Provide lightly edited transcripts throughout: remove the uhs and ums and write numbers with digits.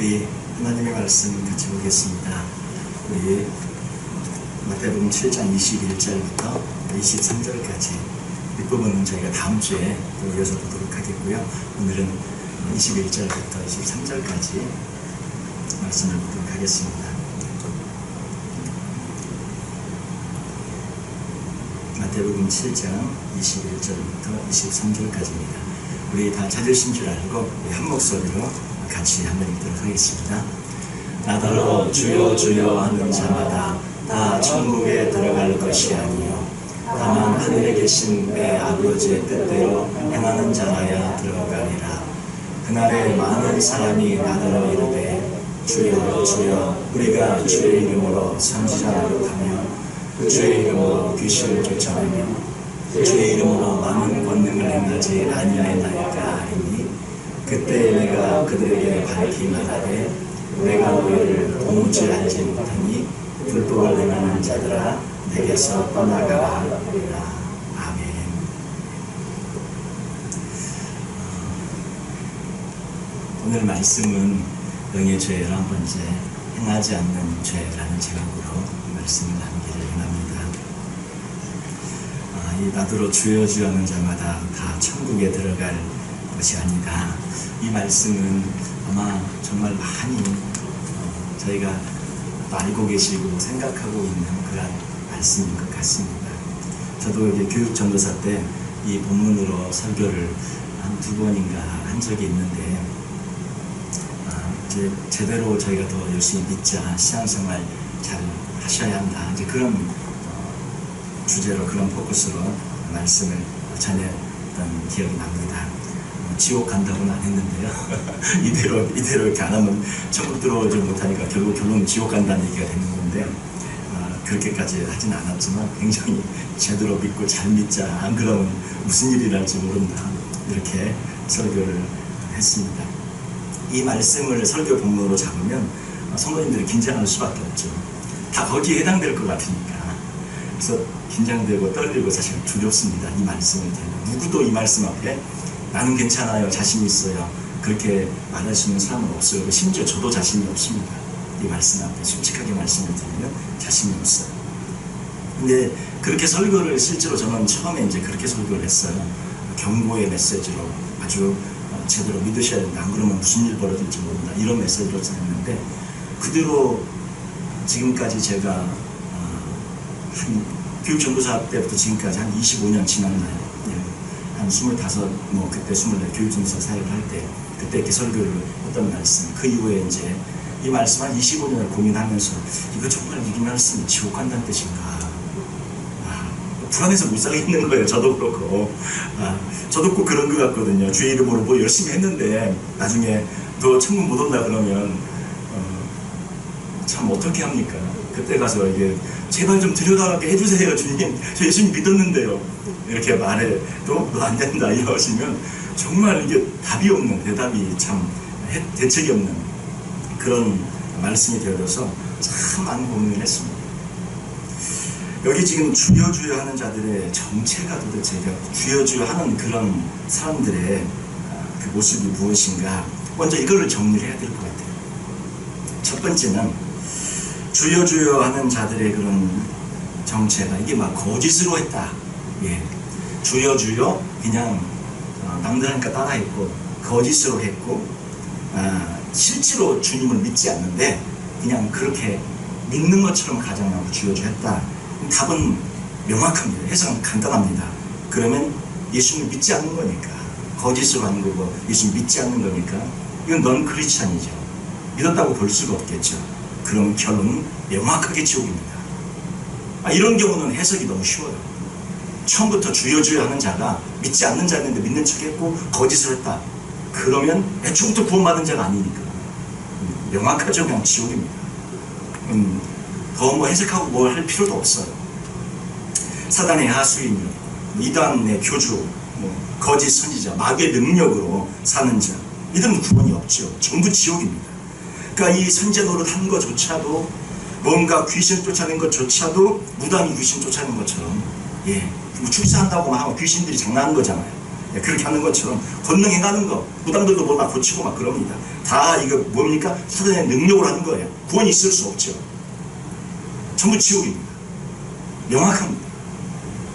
우리 하나님의 말씀 같이 보겠습니다. 우리 마태복음 7장 21절부터 23절까지 뒷부분은 저희가 다음 주에 또 이어서 보도록 하겠고요. 오늘은 21절부터 23절까지 말씀을 보도록 하겠습니다. 마태복음 7장 21절부터 23절까지입니다. 우리 다 찾으신 줄 알고 한 목소리로 같이 한번 읽도록 하겠습니다. 나더러 주여 주여 하는 자마다 다 천국에 들어갈 것이 아니요 다만 하늘에 계신 내 아버지의 뜻대로 행하는 자라야 들어가리라. 그날에 많은 사람이 나더러 이르되 주여 주여 우리가 주의 이름으로 선지자 노릇하며 주의 이름으로 귀신을 쫓아내며 주의 이름으로 많은 권능을 행하지 아니하였나이까 하리니 그때 내가 그들에게 밝히 말하되 내가 너희를 도무지 알지 못하니 불법을 행하는 자들아 내게서 떠나가라 하리라. 아멘. 오늘 말씀은 영의 죄 11번째 행하지 않는 죄라는 제목으로 말씀을 나누기를 원합니다. 이 나더러 주여 주여 하는 자마다 다 천국에 들어갈 것이 아니다. 이 말씀은 아마 정말 많이 저희가 알고 계시고 생각하고 있는 그런 말씀인 것 같습니다. 저도 이제 교육전도사 때 이 본문으로 설교를 한 2번인가 한 적이 있는데 이제 제대로 저희가 더 열심히 믿자, 신앙생활 잘 하셔야 한다. 이제 그런 주제로 그런 포커스로 말씀을 전했던 기억이 납니다. 지옥 간다고는 안 했는데요. 이대로 이렇게 안 하면 천국 들어오지 못하니까 결국 지옥 간다는 얘기가 되는 건데 그렇게까지 하진 않았지만 굉장히 제대로 믿고 잘 믿자. 안 그러면 무슨 일이 날지 모른다. 이렇게 설교를 했습니다. 이 말씀을 설교 본문으로 잡으면 성도님들이 긴장할 수밖에 없죠. 다 거기에 해당될 것 같으니까. 그래서 긴장되고 떨리고 사실 두렵습니다. 이 말씀을 들으면 누구도 이 말씀 앞에 나는 괜찮아요, 자신 있어요 그렇게 말할 수 있는 사람은 없어요. 심지어 저도 자신이 없습니다. 이 말씀 앞에 솔직하게 말씀을 드리면 자신이 없어요. 근데 그렇게 설교를 실제로 저는 처음에 이제 그렇게 설교를 했어요. 경고의 메시지로 아주 제대로 믿으셔야 된다. 안 그러면 무슨 일 벌어질지 모른다. 이런 메시지로 했는데 그대로 지금까지 제가 교육전도사 때부터 지금까지 한 25년 지났나요? 한 25, 그때 24 교육전도사 사역을 할 때 그때 이렇게 설교를 했던 말씀. 그 이후에 이제 이 말씀 한 25년을 고민하면서 이거 정말 이 말씀이 지옥 간다는 뜻인가? 불안해서 못 살겠는 거예요. 저도 그렇고. 저도 꼭 그런 것 같거든요. 주의 이름으로 뭐 열심히 했는데 나중에 너 천국 못 온다 그러면 참 어떻게 합니까? 그때 가서 이게 제발 좀 들여다보게 해주세요. 주님 저 예수님 믿었는데요. 이렇게 말해도 너 안 된다 이러시면 정말 이게 답이 없는, 대답이 참 대책이 없는 그런 말씀이 되어져서 참 많은 고민을 했습니다. 여기 지금 주여 주여 하는 자들의 정체가 도대체 주여 주여 하는 그런 사람들의 그 모습이 무엇인가, 먼저 이거를 정리를 해야 될 것 같아요. 첫 번째는 주여 주여 하는 자들의 그런 정체가 이게 막 거짓으로 했다. 예. 주여 주여 그냥 남들 하니까 따라했고 거짓으로 했고 실제로 주님을 믿지 않는데 그냥 그렇게 믿는 것처럼 가정하고 주여 주여 했다. 답은 명확합니다. 해석은 간단합니다. 그러면 예수님을 믿지 않는 거니까, 거짓으로 하는 거고 예수님 믿지 않는 거니까 이건 넌 크리스찬이죠. 믿었다고 볼 수가 없겠죠. 그러면 결론은 명확하게 지옥입니다. 이런 경우는 해석이 너무 쉬워요. 처음부터 주여 주여 하는 자가 믿지 않는 자였는데 믿는 척했고 거짓을 했다. 그러면 애초부터 구원받은 자가 아니니까 명확하죠. 그냥 지옥입니다. 더 뭐 해석하고 뭘 할 필요도 없어요. 사단의 하수인이요, 이단의 교주, 거짓 선지자, 마귀의 능력으로 사는 자, 이들은 구원이 없죠. 전부 지옥입니다. 그러니까 이 선제 노릇한 것조차도, 뭔가 귀신 쫓아낸 것조차도 무당이 귀신 쫓아낸 것처럼, 뭐 출세한다고 하면 귀신들이 장난하는 거잖아요. 그렇게 하는 것처럼 권능해 가는 거, 무당들도 뭐 막 고치고 막 그럽니다. 다 이거 뭡니까? 사단의 능력으로 하는 거예요. 구원이 있을 수 없죠. 전부 지옥입니다. 명확합니다.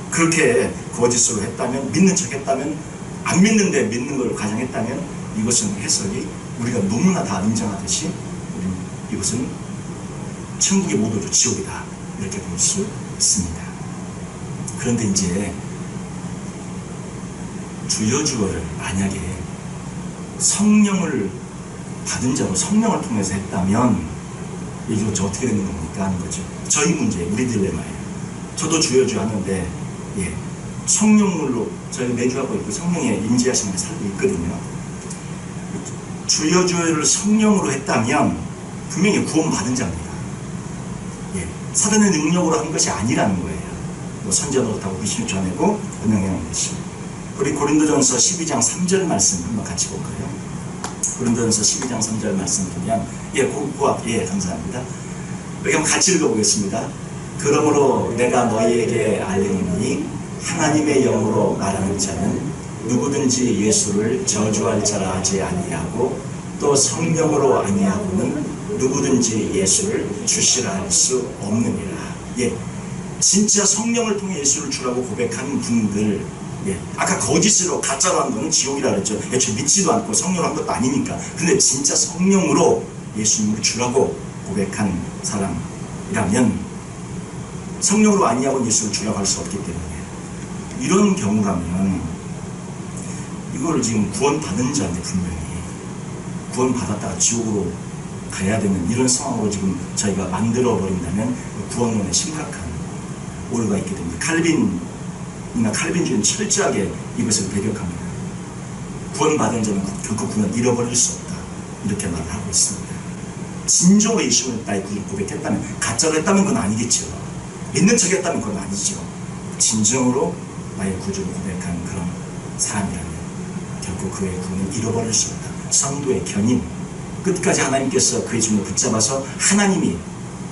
그렇게 거짓으로 했다면, 믿는 척 했다면, 안 믿는데 믿는 걸 가정했다면 이것은 해석이 우리가 너무나 다 인정하듯이 이것은 천국이 모두 지옥이다, 이렇게 볼 수 있습니다. 그런데 이제 주여주어를 만약에 성령을 받은 자로 성령을 통해서 했다면 이게 어떻게 되는 겁니까 하는 거죠. 저희 문제, 우리 딜레마예요. 저도 주여주 하는데 성령물로 저희 매주 하고 있고 성령의 임재하심을 살고 있거든요. 주여주어를 성령으로 했다면 분명히 구원받은 자입니다. 사단의 능력으로 한 것이 아니라는 거예요. 뭐 선전 못하고 귀신을 쫓아내고 운영하는 것이. 우리 고린도전서 12장 3절 말씀 한번 같이 볼까요? 고린도전서 12장 3절 말씀 보면 감사합니다. 여기 한번 같이 읽어보겠습니다. 그러므로 내가 너희에게 알리니 하나님의 영으로 말하는 자는 누구든지 예수를 저주할 자라 하지 아니하고 또 성령으로 아니하고는 누구든지 예수를 주시라 할 수 없느니라. 진짜 성령을 통해 예수를 주라고 고백하는 분들, 아까 거짓으로 가짜로 한 거는 지옥이라 그랬죠. 애초에 믿지도 않고 성령을 한 것도 아니니까. 근데 진짜 성령으로 예수님을 주라고 고백한 사람이라면 성령으로 아니하고 예수를 주라고 할 수 없기 때문에 이런 경우라면 이걸 지금 구원받은 자인데 분명히 구원받았다가 지옥으로 가야 되는 이런 상황으로 지금 저희가 만들어버린다면 구원론에 심각한 오류가 있게 됩니다. 칼빈주의는 철저하게 이것을 배격합니다. 구원받은 자는 결코 구원 잃어버릴 수 없다, 이렇게 말을 하고 있습니다. 진정으로 예수를 나의 구주를 고백했다면, 가짜로 했다면 그건 아니겠죠. 믿는 척 했다면 그건 아니죠. 진정으로 나의 구주를 고백한 그런 사람이라면 결코 그의 구원을 잃어버릴 수 없다. 성도의 견인, 끝까지 하나님께서 그의 손을 붙잡아서 하나님이,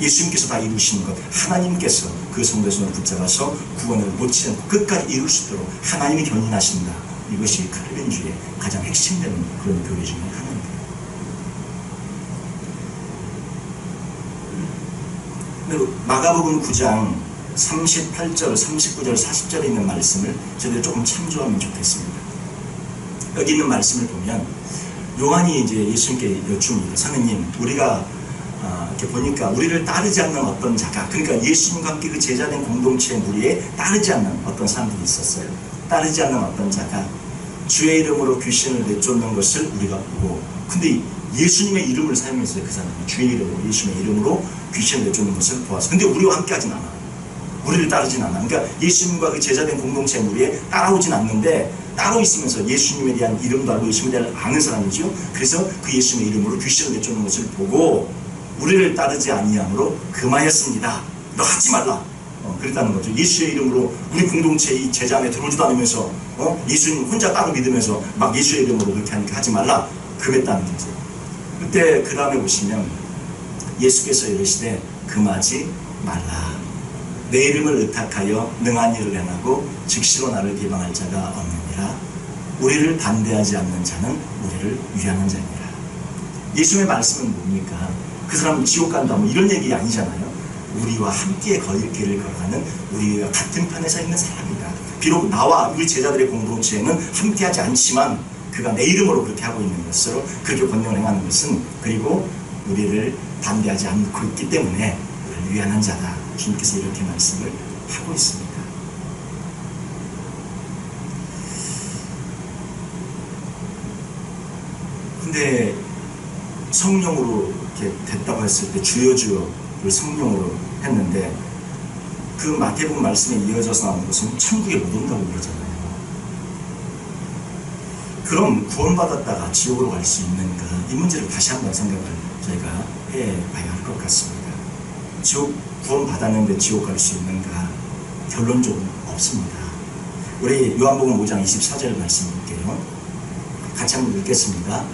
예수님께서 다 이루시는 것, 하나님께서 그 성도의 손을 붙잡아서 구원을 놓치지 않고 끝까지 이룰 수 있도록 하나님이 견인하신다. 이것이 칼빈주의의 가장 핵심되는 그런 교리 중에 하나입니다. 마가복음 9장 38절, 39절, 40절에 있는 말씀을 저희들 조금 참조하면 좋겠습니다. 여기 있는 말씀을 보면 요한이 이제 예수님께 여쭙니다. 선생님, 우리가 이렇게 보니까 우리를 따르지 않는 어떤 자가, 그러니까 예수님과 함께 그 제자된 공동체의 무리에 따르지 않는 어떤 사람들이 있었어요. 따르지 않는 어떤 자가 주의 이름으로 귀신을 내쫓는 것을 우리가 보고, 근데 예수님의 이름을 사용했어요. 그 사람이 주의 이름으로, 예수님의 이름으로 귀신을 내쫓는 것을 보았어요. 근데 우리와 함께 하진 않아. 우리를 따르진 않아. 그러니까 예수님과 그 제자된 공동체의 무리에 따라오진 않는데, 따로 있으면서 예수님에 대한 이름도 알고 예수님에 대한 아는 사람이죠. 그래서 그 예수님의 이름으로 귀신을 내쫓는 것을 보고 우리를 따르지 아니함으로 금하였습니다. 너 하지 말라. 그랬다는 거죠. 예수의 이름으로 우리 공동체의 제자 안에 들어오지도 않으면서 예수님 혼자 따로 믿으면서 막 예수의 이름으로 그렇게 하니까 하지 말라. 금했다는 거죠. 그때 그 다음에 보시면 예수께서 이르시되 금하지 말라. 내 이름을 의탁하여 능한 일을 행하고 즉시로 나를 비방할 자가 없느니라. 우리를 반대하지 않는 자는 우리를 위하는 자니라. 예수의 말씀은 뭡니까? 그 사람은 지옥 간다 뭐 이런 얘기 아니잖아요. 우리와 함께 길을 걸어가는, 우리와 같은 편에 서 있는 사람이다. 비록 나와 우리 제자들의 공동체에는 함께하지 않지만 그가 내 이름으로 그렇게 하고 있는 것으로 그렇게 권능을 행하는 것은, 그리고 우리를 반대하지 않고 있기 때문에 우리를 위하는 자다. 주님께서 이렇게 말씀을 하고 있습니다. 근데 성령으로 이렇게 됐다고 했을 때 주여주여를 성령으로 했는데 그 마태복음 말씀에 이어져서 나오는 것은 천국에 못 온다고 그러잖아요. 그럼 구원받았다가 지옥으로 갈 수 있는가? 이 문제를 다시 한번 생각을 저희가 해봐야 할 것 같습니다. 구원받았는데 지옥 갈 수 있는가? 결론적으로 없습니다. 우리 요한복음 5장 24절 말씀 볼게요. 같이 한번 읽겠습니다.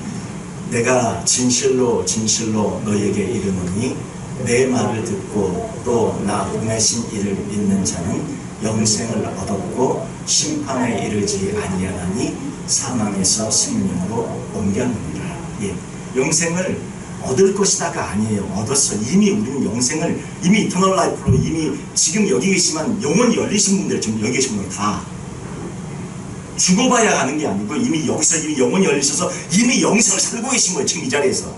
내가 진실로 진실로 너희에게 이르노니 내 말을 듣고 또 나 보내신 이를 믿는 자는 영생을 얻었고 심판에 이르지 아니하나니 사망에서 생명으로 옮겼느니라. 예, 영생을 얻을 것이다가 아니에요. 얻었어. 이미 우리는 영생을 이미 이터널 라이프로 이미 지금 여기 계시지만 영원히 열리신 분들, 지금 여기 계신 분들 다 죽어봐야 하는 게 아니고 이미 여기서 이미 영원히 열리셔서 이미 영생을 살고 계신 거예요. 지금 이 자리에서.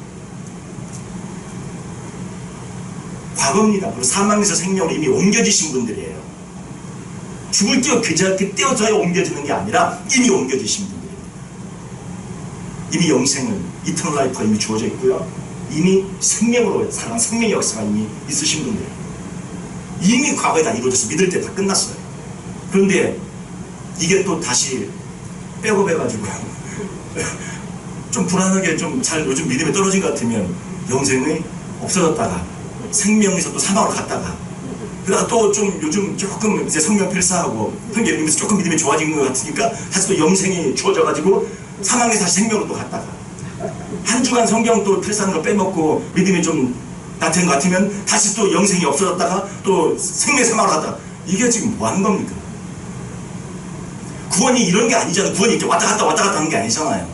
과거입니다. 그리고 사망에서 생명으로 이미 옮겨지신 분들이에요. 죽을 때 그때어서야 옮겨지는 게 아니라 이미 옮겨지신 분들입니다. 이미 영생을 이터널 라이프가 이미 주어져 있고요. 이미 생명으로 살아간 생명의 역사가 이미 있으신 분들, 이미 과거에 다 이루어져서 믿을 때 다 끝났어요. 그런데 이게 또 다시 백업해가지고 좀 불안하게 좀 잘 요즘 믿음이 떨어진 것 같으면 영생이 없어졌다가 생명에서 또 사망으로 갔다가 그러다가 또 좀 요즘 조금 이제 성령 필사하고 성경 읽으면서 조금 믿음이 좋아진 것 같으니까 다시 또 영생이 주어져가지고 사망에서 다시 생명으로 또 갔다가 한 주간 성경 또 필사하는 거 빼먹고 믿음이 좀 낮은 것 같으면 다시 또 영생이 없어졌다가 또 생명 사망으로 갔다가 이게 지금 뭐 하는 겁니까? 구원이 이런 게 아니잖아요. 구원이 이렇게 왔다 갔다 하는 게 아니잖아요.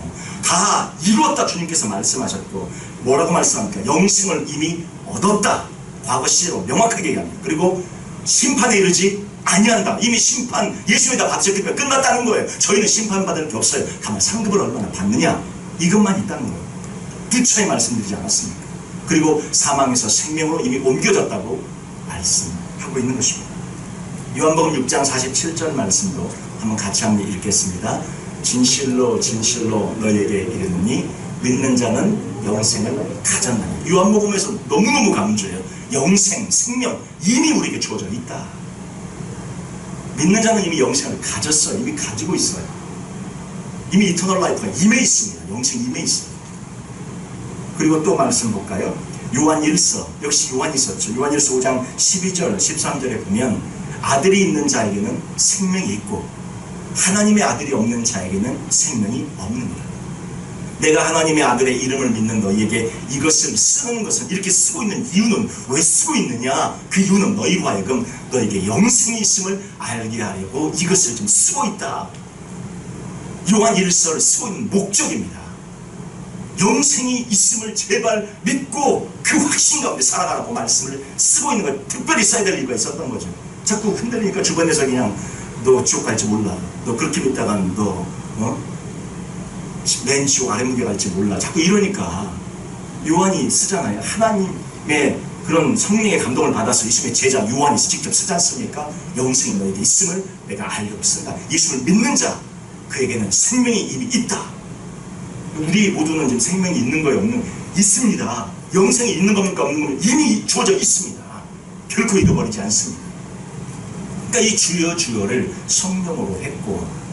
다 이루었다 주님께서 말씀하셨고 뭐라고 말씀합니까? 영생을 이미 얻었다. 과거 시제로 명확하게 얘기합니다. 그리고 심판에 이르지 아니한다. 이미 심판 예수님이 다 받으셨기 때문에 끝났다는 거예요. 저희는 심판받을 게 없어요. 다만 상급을 얼마나 받느냐 이것만 있다는 거예요. 두 차례 말씀드리지 않았습니까? 그리고 사망에서 생명으로 이미 옮겨졌다고 말씀하고 있는 것입니다. 요한복음 6장 47절 말씀도 한번 같이 한번 읽겠습니다. 진실로 진실로 너희에게 이르노니 믿는 자는 영생을 가졌나니. 요한복음에서 너무너무 강조해요. 영생, 생명 이미 우리에게 주어져 있다. 믿는 자는 이미 영생을 가졌어요. 이미 가지고 있어요. 이미 이터널 라이프가 임해 있습니다. 영생이 임해 있어요. 그리고 또 말씀 볼까요? 요한 1서, 역시 요한이 있었죠. 요한 1서 5장 12절 13절에 보면 아들이 있는 자에게는 생명이 있고 하나님의 아들이 없는 자에게는 생명이 없느니라. 내가 하나님의 아들의 이름을 믿는 너희에게 이것을 쓰는 것은 이렇게 쓰고 있는 이유는 왜 쓰고 있느냐? 그 이유는 너희로 하여금 너에게 영생이 있음을 알게 하려고 이것을 좀 쓰고 있다. 요한 1서를 쓰고 있는 목적입니다. 영생이 있음을 제발 믿고 그 확신 가운데 살아가라고 말씀을 쓰고 있는 걸 특별히 써야 될 이유가 있었던 거죠. 자꾸 흔들리니까 주변에서 그냥 너 지옥 갈지 몰라. 너 그렇게 믿다간 너 맨 지옥 아랫무게 갈지 몰라. 자꾸 이러니까 요한이 쓰잖아요. 하나님의 그런 성령의 감동을 받아서 예수님의 제자 요한이 직접 쓰지 않습니까? 영생이 너에게 있음을 내가 알려고 쓴다. 예수를 믿는 자 그에게는 생명이 이미 있다. 우리 모두는 지금 생명이 있는 거예요? 없는? 있습니다. 영생이 있는 겁니까? 없는 겁니까? 이미 주어져 있습니다. 결코 잃어버리지 않습니다. 그러니까 이 주여 주여를 성령으로 했고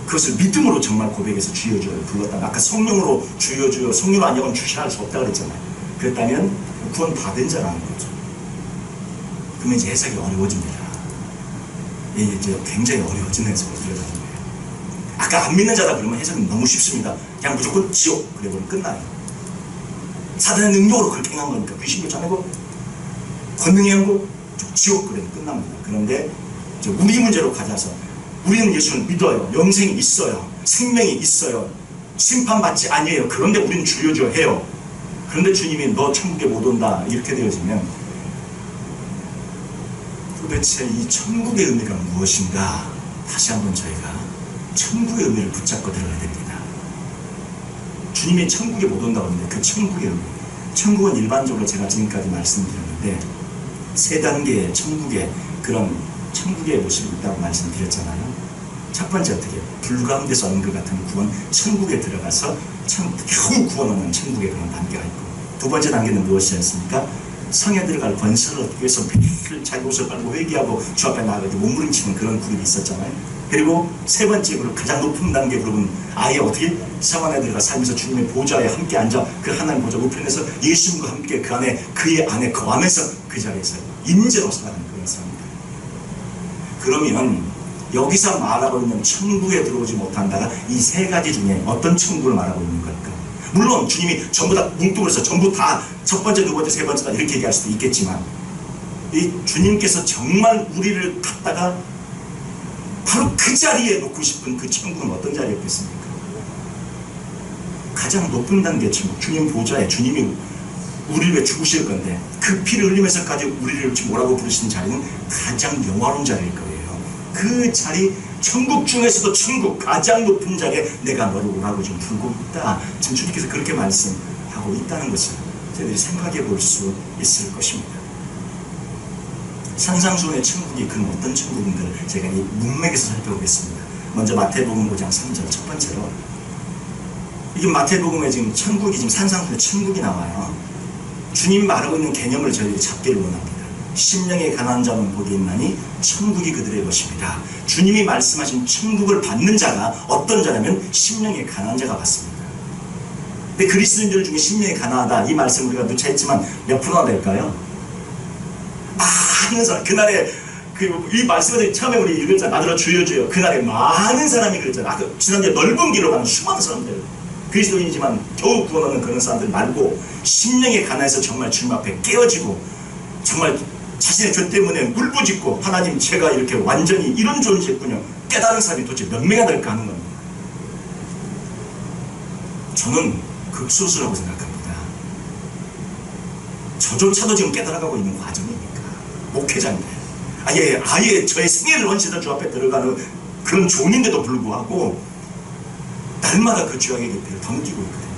그것을 믿음으로 정말 고백해서 주여 주여를 불렀다. 아까 성령으로 주여 주여 성령으로 아니면 주시할 수 없다고 그랬잖아요. 그랬다면 구원 받은 자라는 거죠. 그러면 이제 해석이 어려워집니다. 이제 굉장히 어려워지는 해석을 들어가는 거예요. 아까 안 믿는 자다 그러면 해석은 너무 쉽습니다. 그냥 무조건 지옥 그래 버리면 끝나요. 사단의 능력으로 그렇게 행한 거니까 귀신도 쫓아내고 권능이 한 거 지옥 그래 끝납니다. 그런데 우리 문제로 가져서 우리는 예수를 믿어요. 영생이 있어요. 생명이 있어요. 심판받지 아니에요. 그런데 우리는 주여 주여 해요. 그런데 주님이 너 천국에 못 온다 이렇게 되어지면 도대체 이 천국의 의미가 무엇인가? 다시 한번 저희가 천국의 의미를 붙잡고 들어가야 됩니다. 주님이 천국에 못 온다고 하는데 그 천국의 의미, 천국은 일반적으로 제가 지금까지 말씀드렸는데 세 단계의 천국의 그런 천국의 모습이 있다고 말씀드렸잖아요. 첫 번째 어떻게 불 가운데서 얻는 것 같은 구원, 천국에 들어가서 겨우 구원하는 천국의 그런 단계가 있고, 두 번째 단계는 무엇이었습니까? 성에 들어갈 권세를 얻기 위해서 매일 자기 옷을 빨고 회개하고 주 앞에 나가서 몸부림치는 그런 그룹이 있었잖아요. 그리고 세 번째 그룹, 가장 높은 단계 그룹은 아예 어떻게 성 안에 들어가 살면서 주님의 보좌에 함께 앉아 그 하나님 보좌 우편에서 예수님과 함께 그 안에 그의 안에 거하면서 그 자리에서 임재로 살아가는 그런 사람입니다. 그러면 여기서 말하고 있는 천국에 들어오지 못한다가 이 세 가지 중에 어떤 천국을 말하고 있는 걸까? 물론 주님이 전부 다 뭉뚱그려 서 전부 다 첫 번째, 두 번째, 세 번째다 이렇게 얘기할 수도 있겠지만 이 주님께서 정말 우리를 갖다가 바로 그 자리에 놓고 싶은 그 천국은 어떤 자리였겠습니까? 가장 높은 단계 천국, 주님 보좌에 주님이 우리를 위해 죽으실 건데 그 피를 흘리면서까지 우리를 지금 뭐라고 부르시는 자리는 가장 영화로운 자리일 거예요. 그 자리, 천국 중에서도 천국 가장 높은 자리에 내가 너를 오라고 지금 부르고 있다. 지금 주님께서 그렇게 말씀하고 있다는 것을 저희들이 생각해 볼 수 있을 것입니다. 상상수훈의 천국이 그럼 어떤 천국인가를 제가 이 문맥에서 살펴보겠습니다. 먼저 마태복음 5장 3절 첫 번째로, 이게 마태복음에 지금 천국이, 지금 산상수훈의 천국이 나와요. 주님이 말하고 있는 개념을 저희들이 잡기를 원합니다. 심령에 가난한 자는 복이 있나니 천국이 그들의 것입니다. 주님이 말씀하신 천국을 받는 자가 어떤 자냐면 심령에 가난한 자가 받습니다. 근데 그리스도인들 중에 심령에 가난하다, 이 말씀 우리가 누차했지만 몇 프로나 될까요? 많은 사람, 그날에 이 말씀을 처음에 우리 읽었잖아요. 나더러 주여 주여. 그날에 많은 사람이 그랬잖아요. 지난주에 넓은 길로 가는 수많은 사람들, 그리스도인이지만 겨우 구원 얻는 그런 사람들 말고 심령에 가난해서 정말 주님 앞에 깨어지고 정말 자신의 죄 때문에 울부짖고 하나님 제가 이렇게 완전히 이런 존재였군요 깨달은 사람이 도대체 몇 명이나 될까 하는 겁니다. 저는 극소수라고 생각합니다. 저조차도 지금 깨달아가고 있는 과정이니까. 목회자인데 아예 저의 생애를 헌신한 주 앞에 들어가는 그런 종인데도 불구하고 날마다 그 죄악의 깊이를 덤기고 있거든요.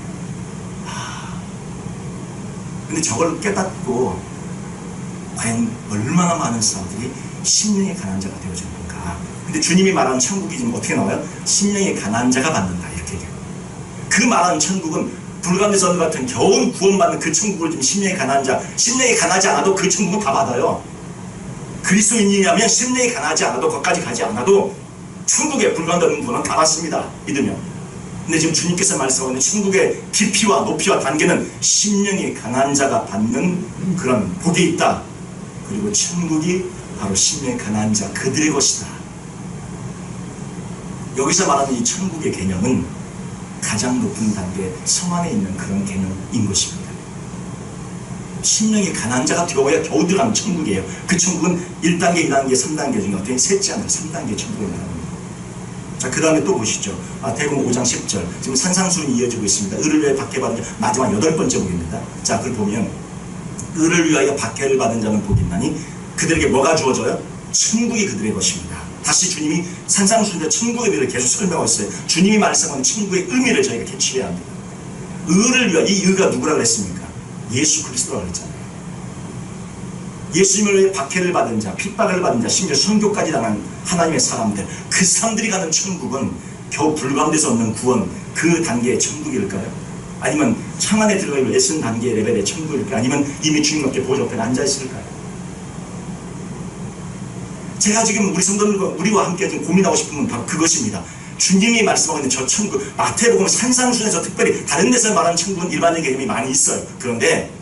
근데 저걸 깨닫고 과연 얼마나 많은 사람들이 심령의 가난한 자가 되어지는 건가. 근데 주님이 말하는 천국이 지금 어떻게 나와요? 심령의 가난한 자가 받는다, 이렇게 얘기해요. 그 말하는 천국은 불감대선 같은 겨우 구원받는 그 천국을 지금 심령의 가난한 자, 심령이 가난하지 않아도 그 천국은 다 받아요. 그리스도인이라면 심령이 가난하지 않아도 거기까지 가지 않아도 천국에 불감되는 분은 다 받습니다, 믿으면. 근데 지금 주님께서 말씀하는 천국의 깊이와 높이와 단계는 심령이 강한 자가 받는 그런 복이 있다. 그리고 천국이 바로 심령이 강한 자 그들의 것이다. 여기서 말하는 이 천국의 개념은 가장 높은 단계 성 안에 있는 그런 개념인 것입니다. 심령이 가난한 자가 되어야 겨우 들어가는 천국이에요. 그 천국은 1단계, 2단계, 3단계 중에 어떻게 셋째 하늘 3단계 천국을 말합니다. 자, 그 다음에 또 보시죠. 마태복음 5장 10절. 지금 산상수훈이 이어지고 있습니다. 의를 위하여 박해받은 자, 마지막 8번째 복입니다. 자, 그걸 보면 의를 위하여 박해를 받은 자는 복이 있나니 그들에게 뭐가 주어져요? 천국이 그들의 것입니다. 다시 주님이 산상수훈의 천국의 의미를 계속 설명하고 있어요. 주님이 말씀하는 천국의 의미를 저희가 캐치해야 합니다. 의를 위하여, 이 의가 누구라고 했습니까? 예수 그리스도라고 했잖아요. 예수님을 위해 박해를 받은 자, 핍박을 받은 자, 심지어 선교까지 당한 하나님의 사람들, 그 사람들이 가는 천국은 겨우 불가운데서 얻는 구원, 그 단계의 천국일까요? 아니면 창안에 들어가기로 애쓴 단계의 레벨의 천국일까요? 아니면 이미 주님 앞에 보좌 앞에 앉아있을까요? 제가 지금 우리 성도들과 우리와 함께 좀 고민하고 싶은 건 바로 그것입니다. 주님이 말씀하고 있는 저 천국, 마태복음 산상수훈에서 특별히 다른 데서 말하는 천국은 일반적인 개념이 많이 있어요. 그런데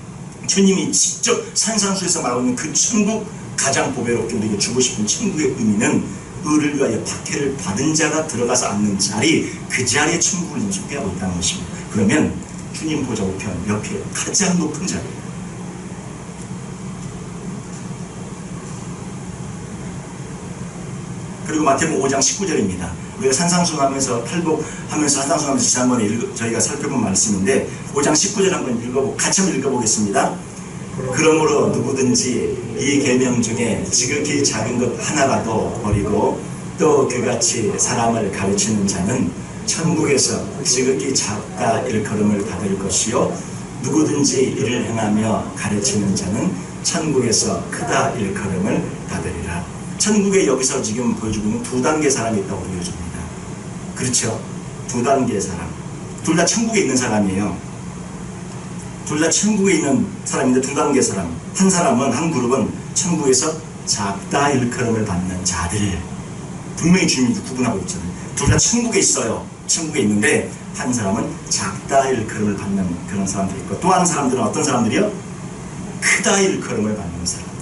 주님이 직접 산상수에서 말하고 있는 그 천국, 가장 보배롭게 우리에게 주고 싶은 천국의 의미는 의를 위하여 박해를 받은 자가 들어가서 앉는 자리, 그 자리에 천국을 지금 소개하고 있다는 것입니다. 그러면 주님 보좌 우편 옆에 가장 높은 자리예요. 그리고 마태복음 5장 19절입니다. 우리가 산상수훈하면서 탈북하면서 산상수훈하면서 지난번에 저희가 살펴본 말씀인데 5장 19절 한번 같이 한번 읽어보겠습니다. 그러므로 누구든지 이 계명 중에 지극히 작은 것 하나라도 버리고 또 그같이 사람을 가르치는 자는 천국에서 지극히 작다 일컬음을 받을 것이요 누구든지 이를 행하며 가르치는 자는 천국에서 크다 일컬음을 받으리라. 천국에 여기서 지금 보여주고 있는 두 단계 사람이 있다고 보여줍니다. 그렇죠? 두 단계의 사람. 둘 다 천국에 있는 사람이에요. 둘 다 천국에 있는 사람인데 두 단계의 사람. 한 사람은, 한 그룹은 천국에서 작다 일컬음을 받는 자들. 분명히 주님이 구분하고 있잖아요. 둘 다 천국에 있어요. 천국에 있는데 한 사람은 작다 일컬음을 받는 그런 사람들이 있고 또 한 사람들은 어떤 사람들이요? 크다 일컬음을 받는 사람들.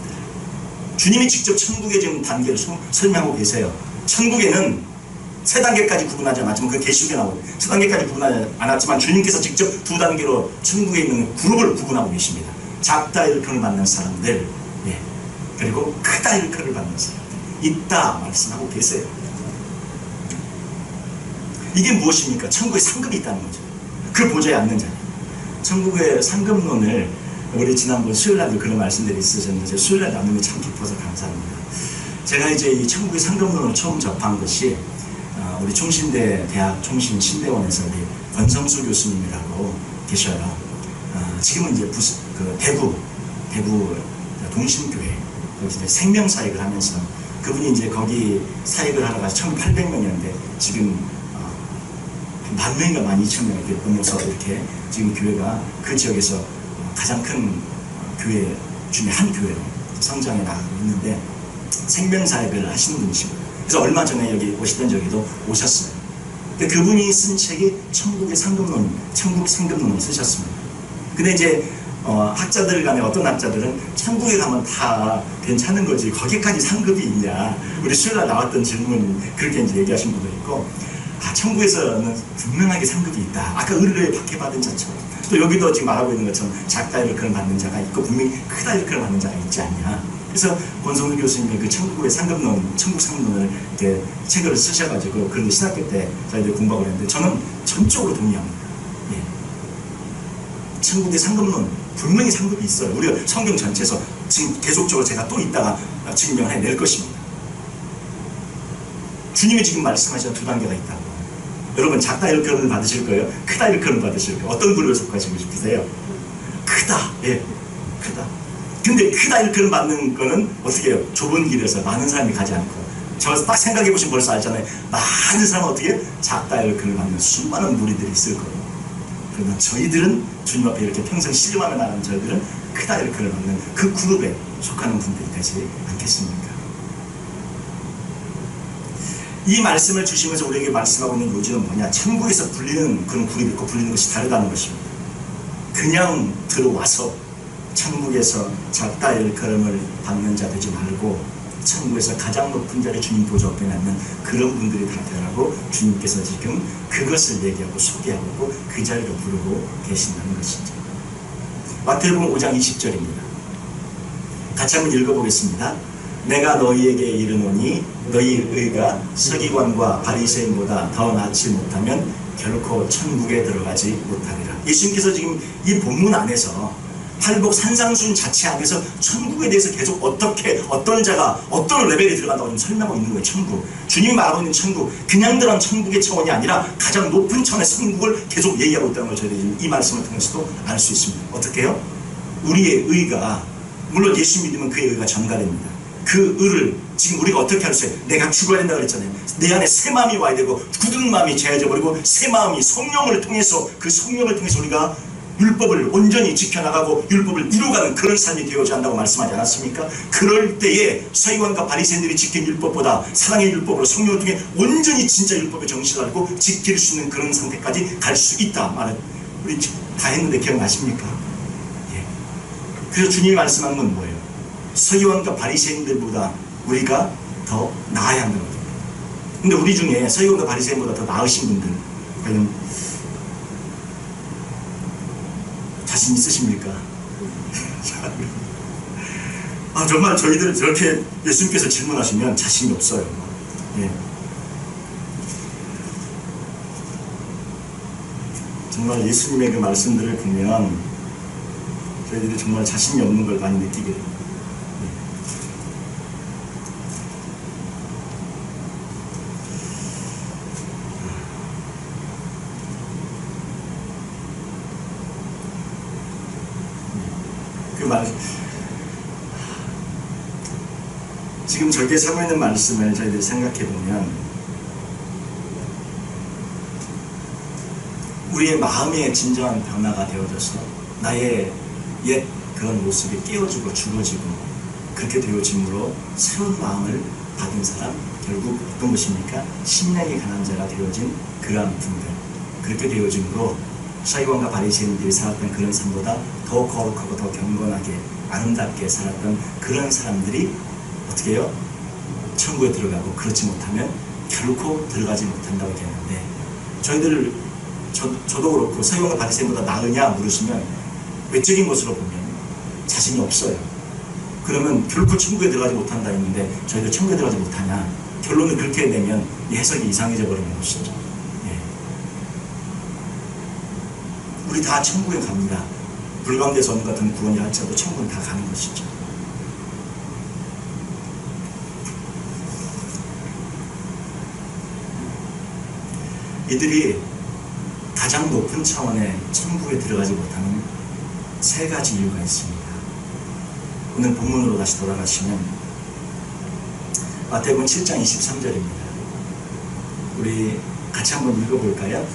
주님이 직접 천국의 지금 단계를 설명하고 계세요. 천국에는 세 단계까지 구분하지 않았지만 그 계시록에 나오고 세 단계까지 구분하지 않았지만 주님께서 직접 두 단계로 천국에 있는 그룹을 구분하고 계십니다. 작다 일컬음을 받는 사람들, 예. 그리고 크다 일컬음을 받는 사람들 있다 말씀하고 계세요. 이게 무엇입니까? 천국에 상급이 있다는 거죠. 그 보좌에 앉는 자. 천국의 상급론을 우리 지난번 수요일날도 그런 말씀들이 있으셨는데 수요일날 나누면 참 기뻐서 감사합니다. 제가 이제 이 천국의 상급론을 처음 접한 것이 우리 총신대 대학 총신신대원에서 우리 권성수 교수님이라고 계셔요. 지금은 이제 대구 동신교회 거기 이제 생명사역을 하면서 그분이 이제 거기 사역을 하러 가서 1800명이었는데 지금 10,000명인가 12,000명 이렇게 넘어서 이렇게 지금 교회가 그 지역에서 가장 큰 교회 중에 한 교회로 성장해 나가고 있는데 생명사역을 하시는 분이시고 그래서 얼마 전에 여기 오시던 적에도 오셨어요. 근데 그분이 쓴 책이 천국의 상급론, 천국 상급론을 쓰셨습니다. 근데 이제 학자들 간에 어떤 학자들은 천국에 가면 다 괜찮은 거지 거기까지 상급이 있냐 우리 수요일날 나왔던 질문 그렇게 이제 얘기하신 분도 있고 천국에서는 분명하게 상급이 있다. 아까 의를 박해받은 자처럼 또 여기도 지금 말하고 있는 것처럼 작다 일컬음 받는 자가 있고 분명히 크다 일컬음 받는 자가 있지 않냐. 그래서 권성수 교수님이 그 천국의 상급론, 천국 상급론을 이렇게 책을 쓰셔가지고 그런데 신학교 때 저희들 공부하고 했는데 저는 전적으로 동의합니다. 예. 천국의 상급론 분명히 상급이 있어요. 우리가 성경 전체에서 지금 계속적으로 제가 또 이따가 증명해낼 것입니다. 주님이 지금 말씀하시는 두 단계가 있다고. 여러분 작다 일컬음을 받으실 거예요? 크다 일컬음 받으실 거예요? 어떤 부류에 속하시고 싶으세요? 크다. 예, 크다. 근데 크다 일컬음 받는 거는 어떻게 해요? 좁은 길에서 많은 사람이 가지 않고 저 딱 생각해보시면 벌써 알잖아요. 많은 사람은 어떻게 작다 일컬음 받는 수많은 무리들이 있을 거예요. 그러나 저희들은 주님 앞에 이렇게 평생 신뢰하며 나가는 저희들은 크다 일컬음 받는 그 그룹에 속하는 분들이 되지 않겠습니까? 이 말씀을 주시면서 우리에게 말씀하고 있는 요지는 뭐냐? 천국에서 불리는 그런 그룹이 있고 불리는 것이 다르다는 것입니다. 그냥 들어와서 천국에서 작다 일컬음을 받는 자 되지 말고 천국에서 가장 높은 자리 주님 보좌 앞에 앉는 그런 분들이 다 되라고 주님께서 지금 그것을 얘기하고 소개하고 그 자리로 부르고 계신다는 것이죠. 마태복음 5장 20절입니다. 같이 한번 읽어보겠습니다. 내가 너희에게 이르노니 너희 의가 서기관과 바리새인보다 더 낫지 못하면 결코 천국에 들어가지 못하리라. 예수님께서 지금 이 본문 안에서 팔복 산상수훈 자체 안에서 천국에 대해서 계속 어떤 자가 어떤 레벨에 들어간다고 지금 설명하고 있는 거예요. 천국. 주님이 말하고 있는 천국, 그냥 들어간 천국의 차원이 아니라 가장 높은 차원의 천국을 계속 얘기하고 있다는 걸 저희들이 이 말씀을 통해서도 알 수 있습니다. 어떻게 해요? 우리의 의가, 물론 예수 믿으면 그의 의가 전가됩니다. 그 의를 지금 우리가 어떻게 할 수 있어요? 내가 죽어야 된다고 그랬잖아요. 내 안에 새 마음이 와야 되고 굳은 마음이 제해져 버리고 새 마음이 성령을 통해서 그 성령을 통해서 우리가 율법을 온전히 지켜나가고 율법을 이루어가는 그런 삶이 되어야 한다고 말씀하지 않았습니까? 그럴 때에 서기관과 바리새인들이 지킨 율법보다 사랑의 율법으로 성령을 통해 온전히 진짜 율법의 정신을 알고 지킬 수 있는 그런 상태까지 갈 수 있다 말은 우리 다 했는데 기억나십니까? 예. 그래서 주님이 말씀하는 건 뭐예요? 서기관과 바리새인들보다 우리가 더 나아야 한다는 거죠. 근데 우리 중에 서기관과 바리새인보다 더 나으신 분들 과연 자신 있으십니까? 정말 저희들 저렇게 예수님께서 질문하시면 자신이 없어요. 예. 정말 예수님의 그 말씀들을 보면 저희들이 정말 자신이 없는 걸 많이 느끼게 됩니다. 지금 저기에 서고 있는 말씀을 저희들이 생각해보면 우리의 마음의 진정한 변화가 되어져서 나의 옛 그런 모습이 깨어지고 죽어지고 그렇게 되어짐으로 새로운 마음을 받은 사람, 결국 어떤 것입니까? 심령이 가난 자가 되어진 그러한 분들, 그렇게 되어짐으로 서기관과 바리새인들이 살았던 그런 삶보다 더 거룩하고 더 경건하게 아름답게 살았던 그런 사람들이 어떻게 해요? 천국에 들어가고 그렇지 못하면 결코 들어가지 못한다고 얘기하는데 저희들 저도 그렇고 서기관과 바리새인보다 나으냐 물으시면 외적인 것으로 보면 자신이 없어요. 그러면 결코 천국에 들어가지 못한다 했는데 저희들 천국에 들어가지 못하냐? 결론을 그렇게 내면 이 해석이 이상해져 버리는 것이죠. 예. 우리 다 천국에 갑니다. 불광대에서 오는 같은 구원이라 할지라도 천국에 다 가는 것이죠. 이들이 가장 높은 차원의 천국에 들어가지 못하는 세 가지 이유가 있습니다. 오늘 본문으로 다시 돌아가시면 마태복음 7장 23절입니다. 우리 같이 한번 읽어볼까요?